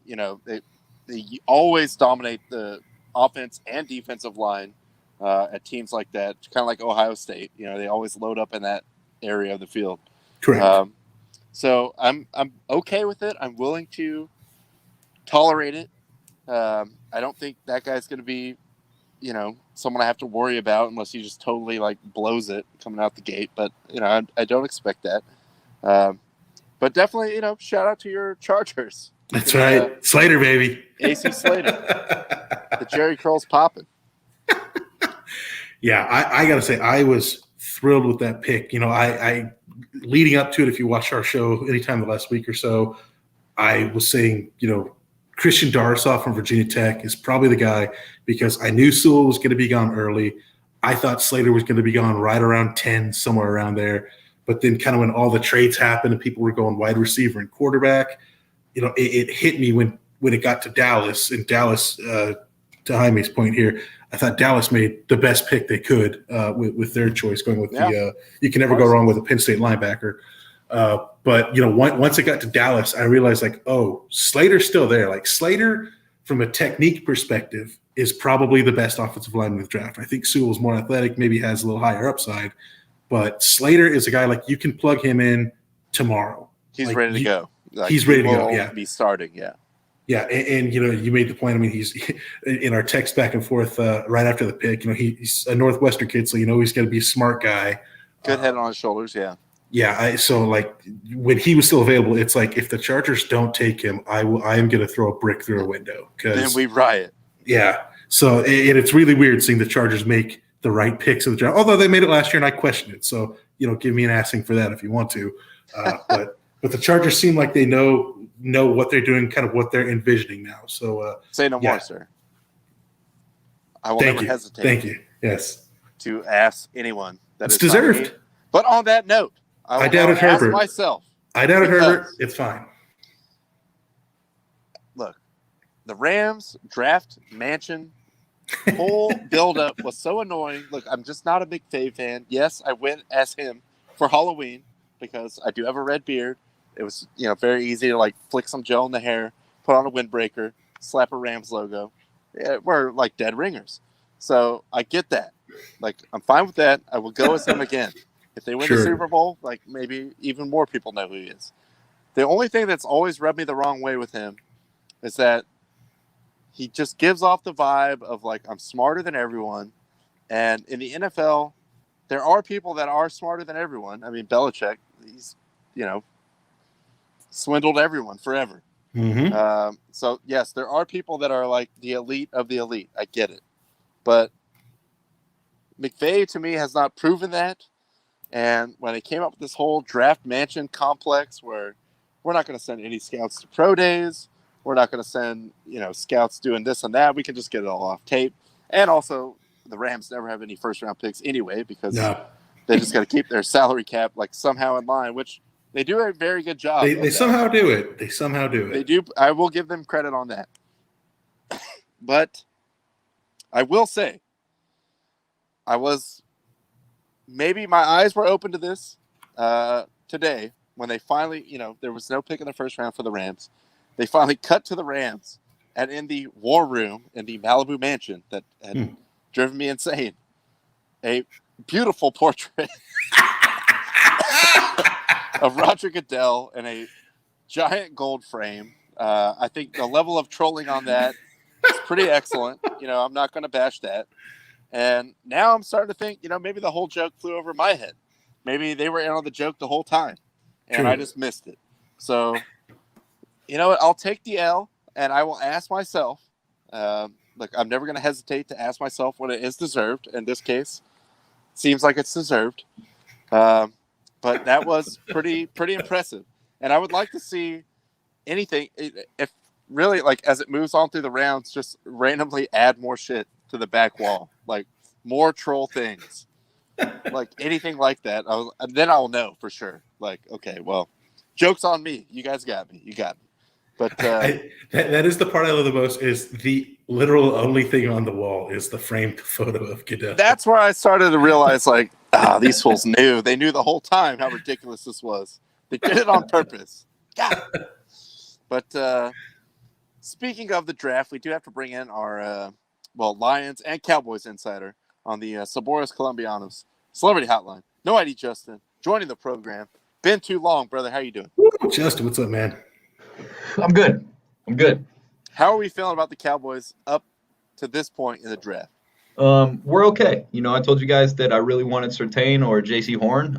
they always dominate the offense and defensive line at teams like that. Kind of like Ohio State. They always load up in that area of the field. Correct. So I'm okay with it. I'm willing to tolerate it. I don't think that guy's going to be, someone I have to worry about unless he just totally like blows it coming out the gate. But I don't expect that. But definitely, shout out to your Chargers. That's right, Slater, baby. AC Slater. The Jerry Curl's popping. Yeah, I got to say, I was thrilled with that pick. I leading up to it, if you watch our show anytime the last week or so, I was saying, Christian Darrisaw from Virginia Tech is probably the guy because I knew Sewell was going to be gone early. I thought Slater was going to be gone right around 10, somewhere around there. But then kind of when all the trades happened and people were going wide receiver and quarterback, it hit me when it got to Dallas, and Dallas Jaime's point here, I thought Dallas made the best pick they could with their choice, going with the you can never go wrong with a Penn State linebacker. But once it got to Dallas, I realized Slater's still there. Like Slater, from a technique perspective, is probably the best offensive lineman in the draft. I think Sewell's more athletic, maybe has a little higher upside, but Slater is a guy like you can plug him in tomorrow. He's ready to go. He's ready to go. Yeah, be starting. Yeah. Yeah, and you made the point. I mean, he's in our text back and forth right after the pick. He's a Northwestern kid, so he's got to be a smart guy. Good head on his shoulders. Yeah. Yeah. So when he was still available, it's like if the Chargers don't take him, I am going to throw a brick through a window. Then we riot. Yeah. So it's really weird seeing the Chargers make the right picks in the draft. Although they made it last year, and I questioned it. So give me an assing for that if you want to. But the Chargers seem like they know what they're doing, kind of what they're envisioning now. So say no more, sir. I will never hesitate. Thank you. Yes. To ask anyone that it's is deserved. But on that note, I doubted Herbert myself. I doubted Herbert. It's fine. Look, the Rams draft mansion whole buildup was so annoying. Look, I'm just not a big Fave fan. Yes, I went as him for Halloween because I do have a red beard. It was, very easy to flick some gel in the hair, put on a windbreaker, slap a Rams logo. Yeah, we're like dead ringers. So I get that. I'm fine with that. I will go as him again. If they win the Super Bowl, maybe even more people know who he is. The only thing that's always rubbed me the wrong way with him is that he just gives off the vibe of I'm smarter than everyone. And in the NFL, there are people that are smarter than everyone. I mean, Belichick, he's, swindled everyone forever. Mm-hmm. So yes, there are people that are the elite of the elite. I get it. But McVay to me has not proven that. And when they came up with this whole draft mansion complex where we're not going to send any scouts to pro days, we're not going to send, scouts doing this and that. We can just get it all off tape. And also the Rams never have any first round picks anyway, because they just got to keep their salary cap somehow in line, which they do a very good job. They somehow do it. They do. I will give them credit on that. But I will say, maybe my eyes were open to this today when they finally, there was no pick in the first round for the Rams. They finally cut to the Rams, and in the war room in the Malibu mansion that had driven me insane, a beautiful portrait of Roger Goodell in a giant gold frame. I think the level of trolling on that is pretty excellent. I'm not going to bash that. And now I'm starting to think, maybe the whole joke flew over my head. Maybe they were in on the joke the whole time, and I just missed it. So, you know what? I'll take the L, and I will ask myself. Look, I'm never going to hesitate to ask myself when it is deserved. In this case, seems like it's deserved. But that was pretty impressive. And I would like to see anything, if really, as it moves on through the rounds, just randomly add more shit to the back wall, more troll things, anything like that. Then I'll know for sure. Okay, well, joke's on me. You guys got me. You got me. But that is the part I love the most. Is the literal only thing on the wall is the framed photo of Goodell. That's where I started to realize, these fools knew. They knew the whole time how ridiculous this was. They did it on purpose. God. But speaking of the draft, we do have to bring in our Lions and Cowboys insider on the Sabores Colombianos Celebrity Hotline. No ID Justin joining the program. Been too long, brother. How you doing? Justin, what's up, man? I'm good. How are we feeling about the Cowboys up to this point in the draft? We're okay. I told you guys that I really wanted Surtain or J.C. Horn.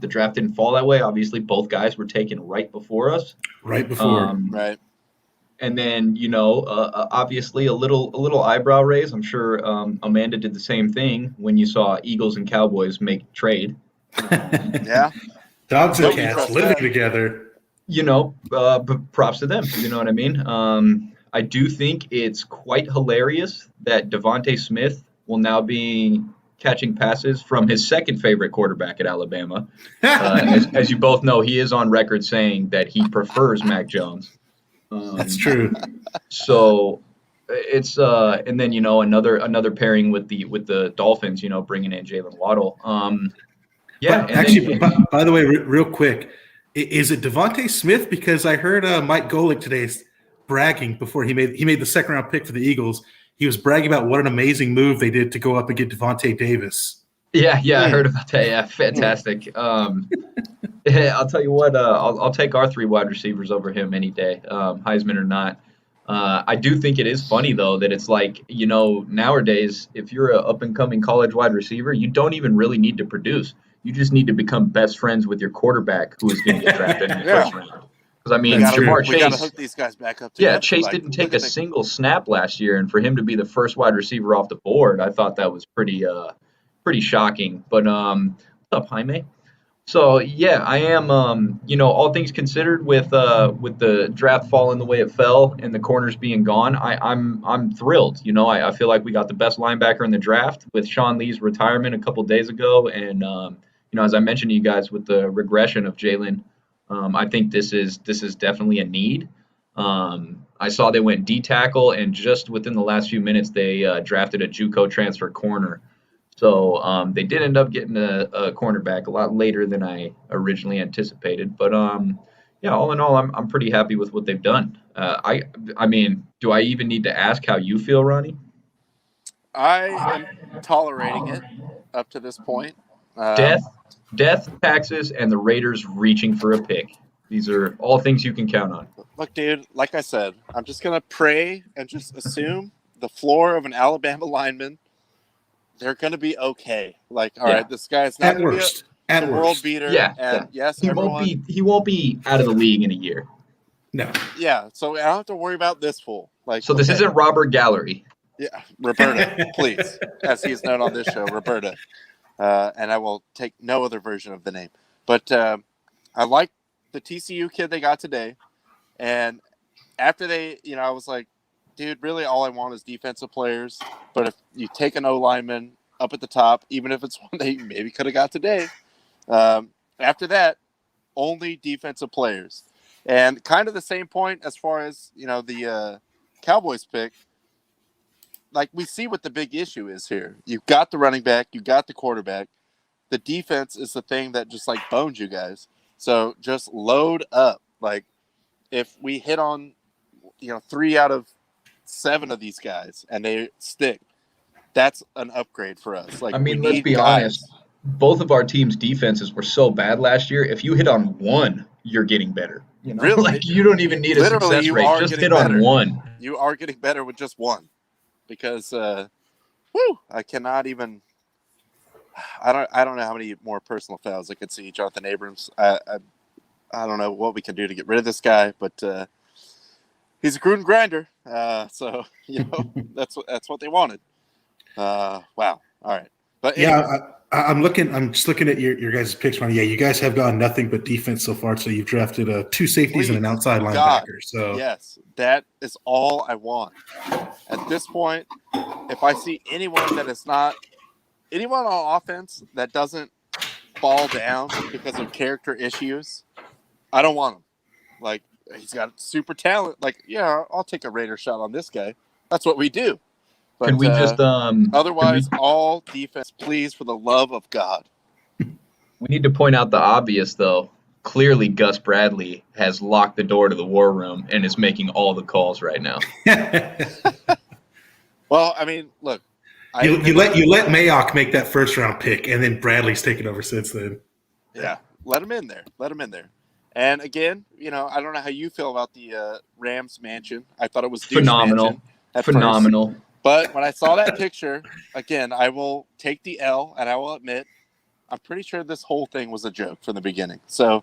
The draft didn't fall that way. Obviously, both guys were taken right before us. Right before. Right. And then, obviously a little eyebrow raise. I'm sure Amanda did the same thing when you saw Eagles and Cowboys make trade. Yeah. Dogs and cats living together. But props to them. You know what I mean? I do think it's quite hilarious that Devontae Smith will now be catching passes from his second favorite quarterback at Alabama. As you both know, he is on record saying that he prefers Mac Jones. That's true. So it's and then another pairing with the Dolphins, bringing in Jalen Waddle. Yeah, But and actually, then by the way, real quick, is it Devontae Smith? Because I heard Mike Golick today bragging before he made the second round pick for the Eagles. He was bragging about what an amazing move they did to go up and get Devontae Davis. yeah, I heard about that. Yeah, fantastic. Yeah, I'll tell you what, I'll take our three wide receivers over him any day, Heisman or not. I do think it is funny though that it's like, nowadays if you're an up and coming college wide receiver, you don't even really need to produce. You just need to become best friends with your quarterback who is going to get drafted in the Yeah. first round. Because I mean, That's true. Jamar We got to Chase, hook these guys back up together. yeah, Chase Like, didn't look take at a single snap last year, and for him to be the first wide receiver off the board, I thought that was pretty shocking. But what's up, Jaime? So yeah, I am. All things considered, with the draft falling the way it fell and the corners being gone, I'm thrilled. I feel like we got the best linebacker in the draft with Sean Lee's retirement a couple days ago, and as I mentioned to you guys with the regression of Jalen, I think this is definitely a need. I saw they went D tackle, and just within the last few minutes, they drafted a JUCO transfer corner. So they did end up getting a cornerback a lot later than I originally anticipated. But yeah, all in all, I'm pretty happy with what they've done. I mean, do I even need to ask how you feel, Ronnie? I am tolerating it up to this point. Death, taxes, and the Raiders reaching for a pick. These are all things you can count on. Look, dude, like I said, I'm just going to pray and just assume the floor of an Alabama lineman, they're going to be okay. Like, all right, this guy's not At going to be worst. a At world worst. beater. Yeah, And yes, he everyone. won't be out of the league in a year. No. Yeah, so I don't have to worry about this fool. Like, So this okay. isn't Robert Gallery. Yeah, Roberta, please, as he's known on this show, Roberta. And I will take no other version of the name. But I like the TCU kid they got today. And after they, I was like, dude, really all I want is defensive players. But if you take an O-lineman up at the top, even if it's one they maybe could have got today, after that, only defensive players. And kind of the same point as far as, the Cowboys pick. Like, we see what the big issue is here. You've got the running back, you got the quarterback. The defense is the thing that just, bones you guys. So just load up. Like, if we hit on, 3 out of 7 of these guys and they stick, that's an upgrade for us. Like, I mean, we let's need be guys. honest. Both of our teams' defenses were so bad last year. If you hit on one, you're getting better. Really? Like, you don't even need a Literally, success you rate. are Just getting hit better. on one. You are getting better with just one. Because, I cannot even. I don't know how many more personal fouls I could see Jonathan Abrams. I don't know what we can do to get rid of this guy, but he's a Gruden grinder. So that's what they wanted. Wow. All right. But anyways, I'm just looking at your guys' picks, Ronnie. Yeah, you guys have gone nothing but defense so far. So you've drafted 2 safeties and an outside linebacker. God, So yes, that is all I want. At this point, if I see anyone on offense that doesn't fall down because of character issues, I don't want him. Like, he's got super talent. Like, yeah, I'll take a Raider shot on this guy. That's what we do. But Can we just otherwise, all defense, please, for the love of God. we need to point out the obvious, though. Clearly, Gus Bradley has locked the door to the war room and is making all the calls right now. Well, I mean, look. you let Mayock make that first round pick, and then Bradley's taken over since then. Yeah, let him in there. And again, I don't know how you feel about the Rams mansion. I thought it was douche mansion at Phenomenal. first. But when I saw that picture, again, I will take the L, and I will admit, I'm pretty sure this whole thing was a joke from the beginning. So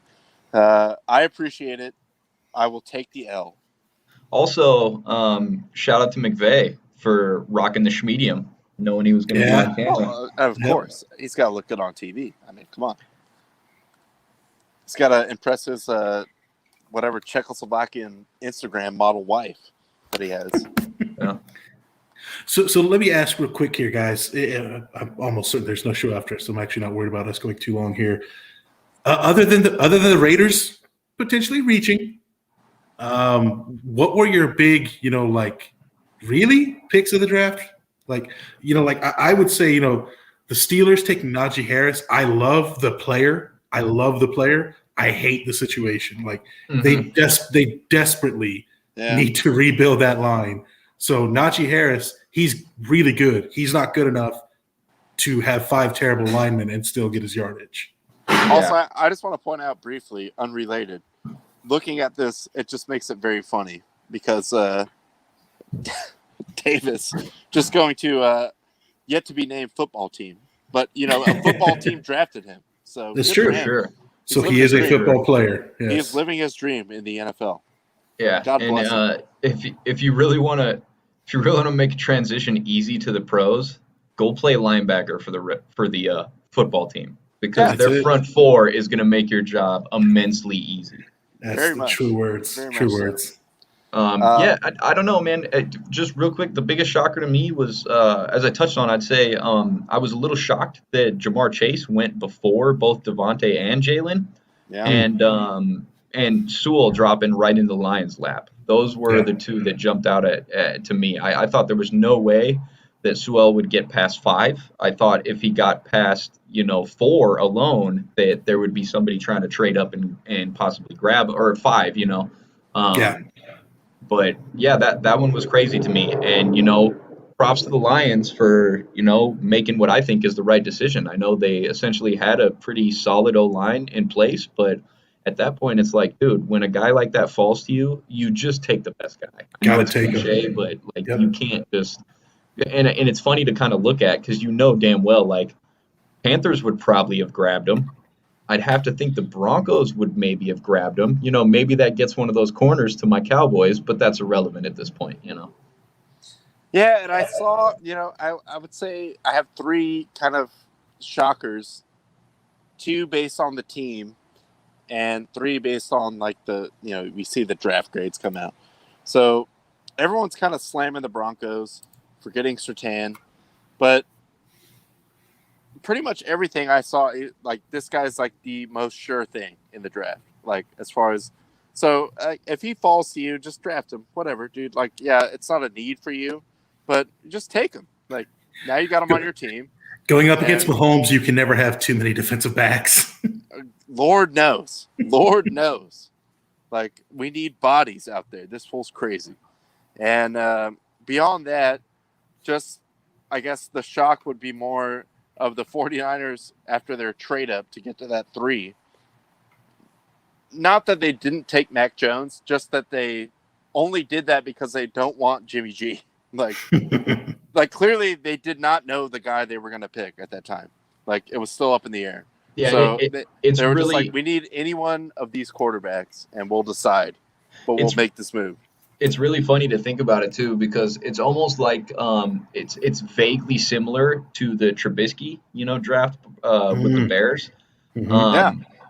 I appreciate it. I will take the L. Also, shout out to McVay for rocking the schmedium, knowing he was going to be on camera. Well, of course. He's got to look good on TV. I mean, come on. He's got to impress his whatever Czechoslovakian Instagram model wife that he has. Yeah. So let me ask real quick here, guys. I'm almost certain there's no show after, so I'm actually not worried about us going too long here. Other than the Raiders potentially reaching, what were your big, really picks of the draft. Like, I would say, the Steelers taking Najee Harris. I love the player. I hate the situation. Like they desperately need to rebuild that line. So Najee Harris, he's really good. He's not good enough to have 5 terrible linemen and still get his yardage. Also, I just want to point out briefly, unrelated. Looking at this, it just makes it very funny because Davis just going to yet to be named football team, but a football team drafted him. So that's true. Sure. So he is a football player. Yes. He is living his dream in the NFL. Yeah, God bless him. If you really want to make a transition easy to the pros, go play linebacker for the football team because their front four is going to make your job immensely easy. That's the true words. True words. I don't know, man. Just real quick, the biggest shocker to me was, as I touched on, I'd say I was a little shocked that Jamar Chase went before both Devontae and Jalen, and Sewell dropping right in the Lions' lap. Those were the two that jumped out to me. I thought there was no way that Sewell would get past 5. I thought if he got past 4 alone, that there would be somebody trying to trade up and possibly grab, or 5. But that one was crazy to me. And, props to the Lions for, making what I think is the right decision. I know they essentially had a pretty solid O-line in place, but at that point it's like, dude, when a guy like that falls to you, you just take the best guy. I know it's cliche, but you can't just and it's funny to kind of look at because damn well, like, Panthers would probably have grabbed him. I'd have to think the Broncos would maybe have grabbed him. Maybe that gets one of those corners to my Cowboys, but that's irrelevant at this point, Yeah, and I saw, I would say I have 3 kind of shockers, 2 based on the team, and 3 based on like we see the draft grades come out. So everyone's kind of slamming the Broncos for getting Surtain, but pretty much everything I saw, like, this guy's like the most sure thing in the draft. Like, as far as, so if he falls to you, just draft him, whatever, dude. Like, yeah, it's not a need for you, but just take him. Like, now you got him on your team. Going up against Mahomes, you can never have too many defensive backs. Lord knows. Like, we need bodies out there. This fool's crazy. And beyond that, just, I guess the shock would be more of the 49ers after their trade up to get to that 3. Not that they didn't take Mac Jones, just that they only did that because they don't want Jimmy G. Like, clearly they did not know the guy they were going to pick at that time. Like, it was still up in the air. Yeah, so it's they were really, just like, we need any one of these quarterbacks and we'll decide, but we'll make this move. It's really funny to think about it too, because it's almost like it's vaguely similar to the Trubisky, draft with the Bears.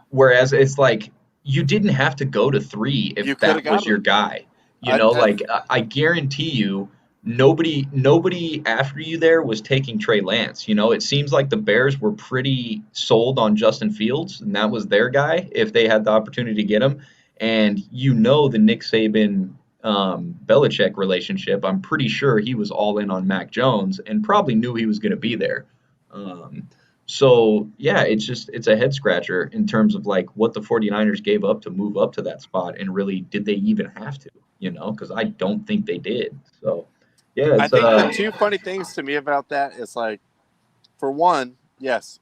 Whereas it's like you didn't have to go to 3 if that was your guy. I guarantee you, nobody after you there was taking Trey Lance. It seems like the Bears were pretty sold on Justin Fields, and that was their guy if they had the opportunity to get him. And the Nick Saban Belichick relationship, I'm pretty sure he was all in on Mac Jones and probably knew he was going to be there. So yeah, it's a head scratcher in terms of like what the 49ers gave up to move up to that spot, and really, did they even have to, because I don't think they did. So yeah, I think the 2 funny things to me about that is, like, for one, yes,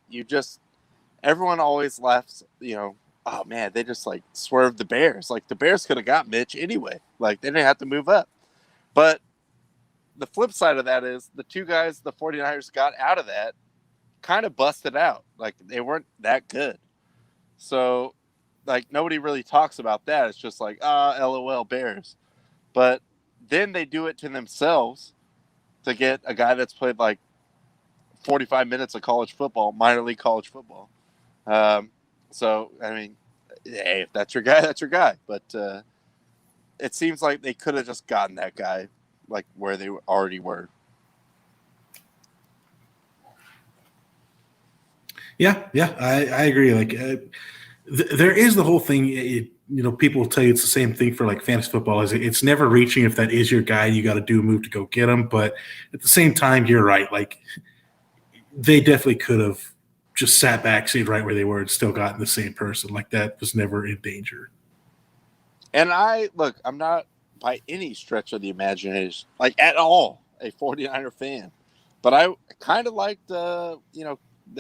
everyone always laughs, oh man, they just like swerved the Bears. Like, the Bears could have got Mitch anyway. Like, they didn't have to move up. But the flip side of that is the 2 guys the 49ers got out of that kind of busted out. Like, they weren't that good. So, like, nobody really talks about that. It's just like, LOL Bears. But then they do it to themselves to get a guy that's played like 45 minutes of college football, minor league college football. So, I mean, hey, if that's your guy, that's your guy. But it seems like they could have just gotten that guy, like, where they already were. Yeah, I agree. Like, there is the whole thing. people will tell you it's the same thing for like fantasy football. Is it's never reaching if that is your guy. You got to do a move to go get him. But at the same time, you're right. Like they definitely could have just sat back, stayed right where they were, and still gotten the same person. Like that was never in danger. And I'm not by any stretch of the imagination, like at all, a 49er fan. But I kind of liked, the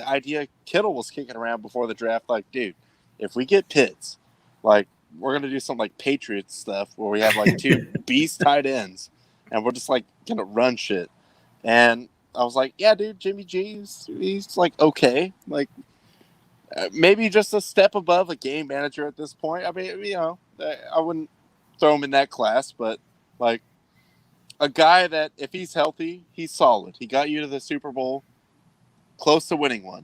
idea Kittle was kicking around before the draft. Like, dude, if we get Pitts, like, we're going to do some, like, Patriots stuff where we have, like, two beast tight ends, and we're just, like, going to run shit. And I was like, yeah, dude, Jimmy G's, he's, like, okay. Like, maybe just a step above a game manager at this point. I mean, I wouldn't throw him in that class, but, like, a guy that if he's healthy, he's solid. He got you to the Super Bowl, close to winning one.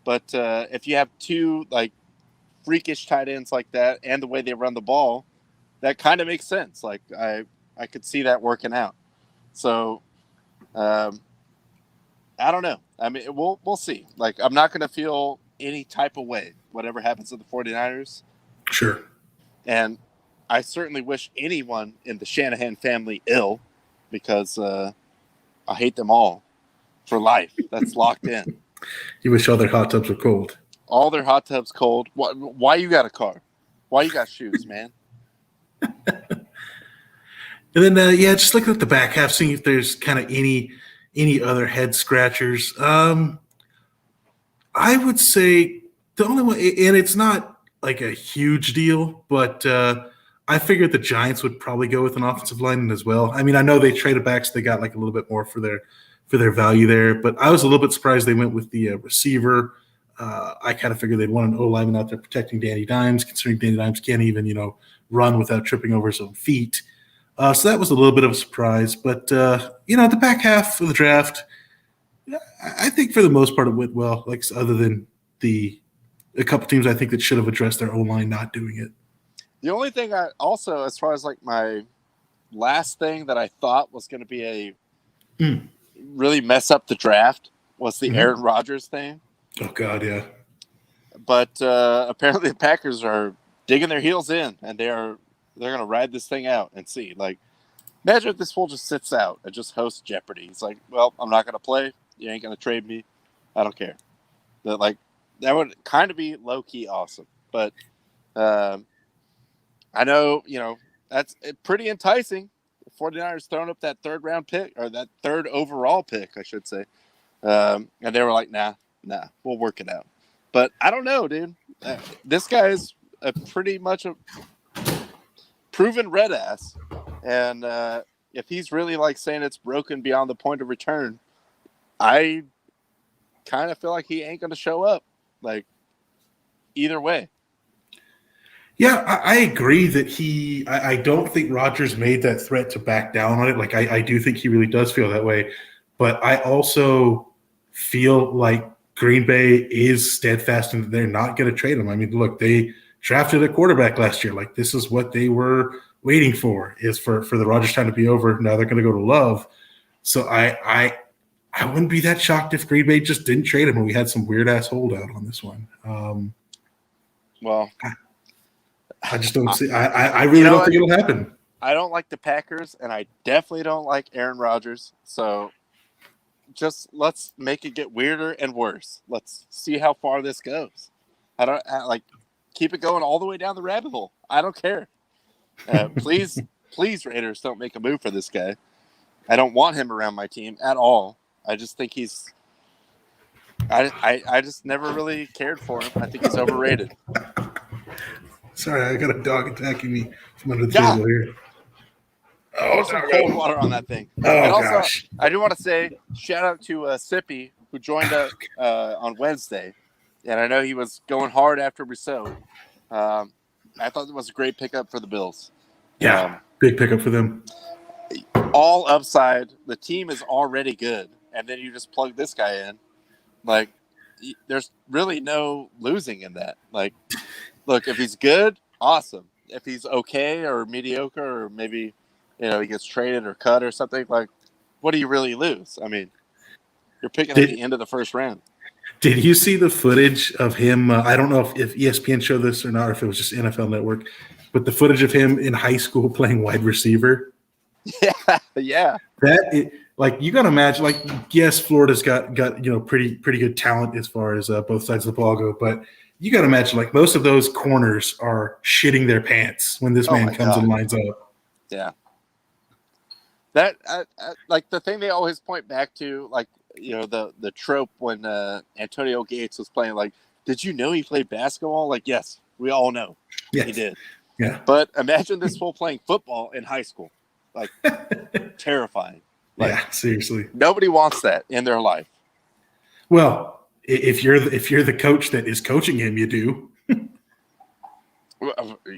But if you have two, like, freakish tight ends like that and the way they run the ball, that kind of makes sense. Like, I could see that working out. So, I don't know. I mean, we'll see. Like, I'm not going to feel any type of way, whatever happens to the 49ers. Sure. And I certainly wish anyone in the Shanahan family ill, because I hate them all for life. That's locked in. You wish all their hot tubs were cold. All their hot tubs cold. Why you got a car? Why you got shoes, man? And then, just looking at the back half, seeing if there's kind of any other head scratchers. I would say the only one, and it's not like a huge deal, but I figured the Giants would probably go with an offensive lineman as well. I mean, I know they traded back, so they got like a little bit more for their value there, but I was a little bit surprised they went with the receiver. I kind of figured they'd want an O-lineman out there protecting Danny Dimes, considering Danny Dimes can't even, run without tripping over his own feet. So that was a little bit of a surprise. But, the back half of the draft, I think for the most part it went well, like other than a couple teams I think that should have addressed their O-line not doing it. The only thing I also, as far as like my last thing that I thought was going to be a really mess up the draft was the Aaron Rodgers thing. Oh, God, yeah. But apparently the Packers are digging their heels in, and they're going to ride this thing out and see. Like, imagine if this fool just sits out and just hosts Jeopardy. He's like, well, I'm not going to play. You ain't going to trade me. I don't care. That would kind of be low-key awesome. But I know, that's pretty enticing. The 49ers throwing up that third-round pick, or that third overall pick, I should say. And they were like, nah, we'll work it out. But I don't know, dude. This guy is pretty much a proven red ass. And if he's really like saying it's broken beyond the point of return, I kind of feel like he ain't going to show up. Like, either way. Yeah, I agree that I don't think Rodgers made that threat to back down on it. Like, I do think he really does feel that way. But I also feel like Green Bay is steadfast and they're not going to trade him. I mean, look, they drafted a quarterback last year. Like, this is what they were waiting for, is for the Rodgers time to be over. Now they're going to go to Love. So I wouldn't be that shocked if Green Bay just didn't trade him and we had some weird-ass holdout on this one. Well, I just don't see – I really don't think it'll happen. I don't like the Packers, and I definitely don't like Aaron Rodgers. So just let's make it get weirder and worse. Let's see how far this goes. Keep it going all the way down the rabbit hole. I don't care. Please, Raiders, don't make a move for this guy. I don't want him around my team at all. I just think he's I just never really cared for him. I think he's overrated. Sorry, I got a dog attacking me from under the table here. Oh, some cold water on that thing. Oh, and also, gosh. I do want to say shout out to Sippy, who joined us on Wednesday. And I know he was going hard after Rousseau. I thought it was a great pickup for the Bills. Yeah, big pickup for them. All upside. The team is already good. And then you just plug this guy in. Like, there's really no losing in that. Like, look, if he's good, awesome. If he's okay or mediocre or maybe, he gets traded or cut or something, like, what do you really lose? I mean, you're picking at the end of the first round. Did you see the footage of him? I don't know if ESPN showed this or not, or if it was just NFL Network. but the footage of him in high school playing wide receiver. Yeah. You got to imagine, yes, Florida's got pretty good talent as far as both sides of the ball go, but you got to imagine most of those corners are shitting their pants when this man comes and lines up. Yeah. That the thing they always point back to, the trope when Antonio Gates was playing, did you know he played basketball? Yes, we all know he did. Yeah. But imagine this fool playing football in high school. Terrifying. Yeah, seriously. Nobody wants that in their life. Well, if you're the coach that is coaching him, you do.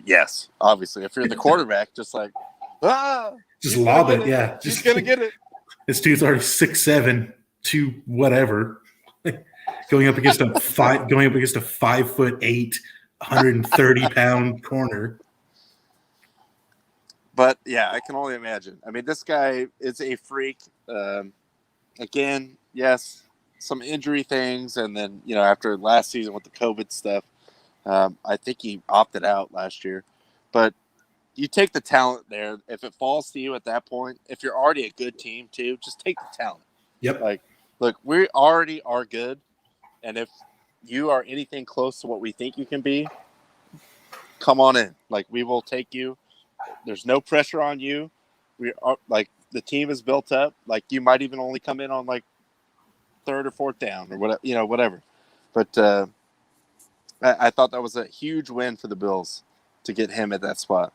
Yes, obviously. If you're the quarterback, just just lob it. Yeah, he's gonna get it. This dude's already 6'7", 2 whatever, going up against a 5'8", 130-pound corner. But yeah, I can only imagine. I mean, this guy is a freak. Again, yes, some injury things, and then after last season with the COVID stuff, I think he opted out last year. But you take the talent there. If it falls to you at that point, if you're already a good team too, just take the talent. Yep. Look, we already are good, and if you are anything close to what we think you can be, come on in. We will take you. There's no pressure on you. We are the team is built up. You might even only come in on third or fourth down or whatever, whatever. But I thought that was a huge win for the Bills to get him at that spot.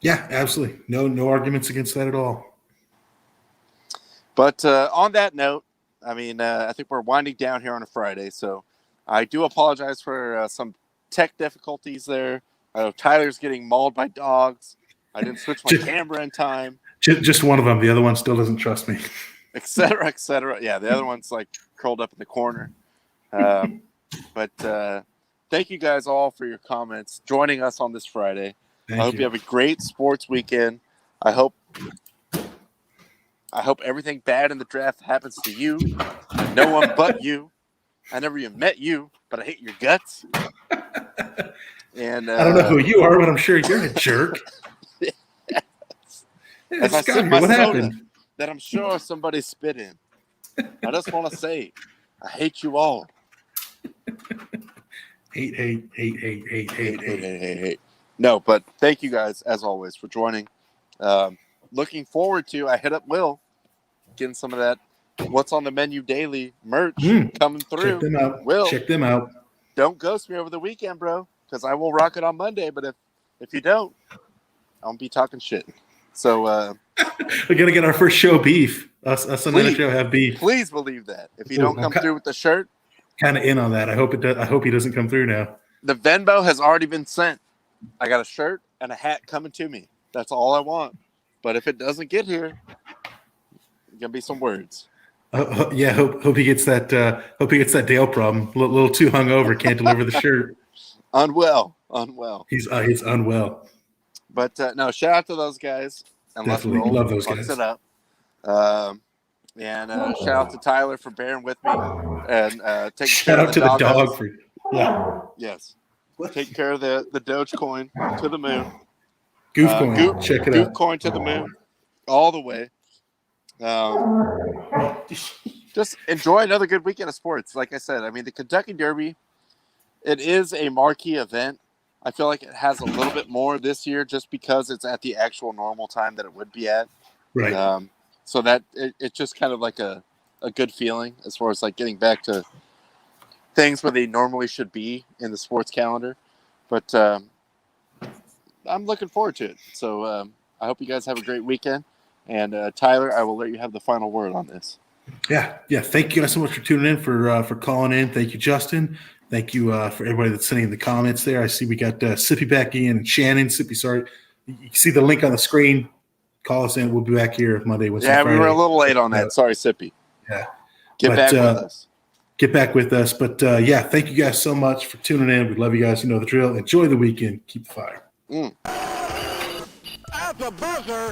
Yeah, absolutely. No arguments against that at all. But on that note, I mean, I think we're winding down here on a Friday, so I do apologize for some tech difficulties there. I know Tyler's getting mauled by dogs. I didn't switch my camera in time. Just one of them. The other one still doesn't trust me. Et cetera, et cetera. Yeah, the other one's curled up in the corner. But thank you guys all for your comments, joining us on this Friday. I hope you have a great sports weekend. I hope everything bad in the draft happens to you. No one but you. I never even met you, but I hate your guts. And I don't know who you are, but I'm sure you're a jerk. As I sip my soda that I'm sure somebody spit in. I just want to say, I hate you all. Hate. No, but thank you guys, as always, for joining. Looking forward to, I hit up Will, getting some of that What's on the Menu Daily merch coming through. Check them out. Will, check them out. Don't ghost me over the weekend, bro, because I will rock it on Monday. But if you don't, I'll be talking shit. So we're gonna get our first show beef. Us on the show have beef. Please believe that. If you don't come through with the shirt, kind of in on that. I hope it does. I hope he doesn't come through now. The Venmo has already been sent. I got a shirt and a hat coming to me. That's all I want. But if it doesn't get here, it's gonna be some words. Yeah, hope he gets that. Hope he gets that Dale problem. A little too hungover, can't deliver the shirt. Unwell. He's unwell. But no, shout out to those guys. And definitely love those guys. It up. And shout out to Tyler for bearing with me and taking shout out to the dog for yes. Take care of the Dogecoin to the moon. Goofcoin. Check it out. Goofcoin to the moon, all the way. Just enjoy another good weekend of sports. Like I said, I mean, the Kentucky Derby, it is a marquee event. I feel like it has a little bit more this year just because it's at the actual normal time that it would be at. Right. So that it's just kind of like a good feeling as far as getting back to things where they normally should be in the sports calendar. But I'm looking forward to it. So I hope you guys have a great weekend. And Tyler, I will let you have the final word on this. Yeah. Thank you guys so much for tuning in, for calling in. Thank you, Justin. Thank you for everybody that's sending in the comments there. I see we got Sippy back in and Shannon. Sippy, sorry. You can see the link on the screen. Call us in. We'll be back here Monday, Wednesday, Friday. We were a little late on that. Sorry, Sippy. Yeah. Get back with us. Get back with us. But, yeah, thank you guys so much for tuning in. We love you guys. You know the drill. Enjoy the weekend. Keep the fire. At the buzzer,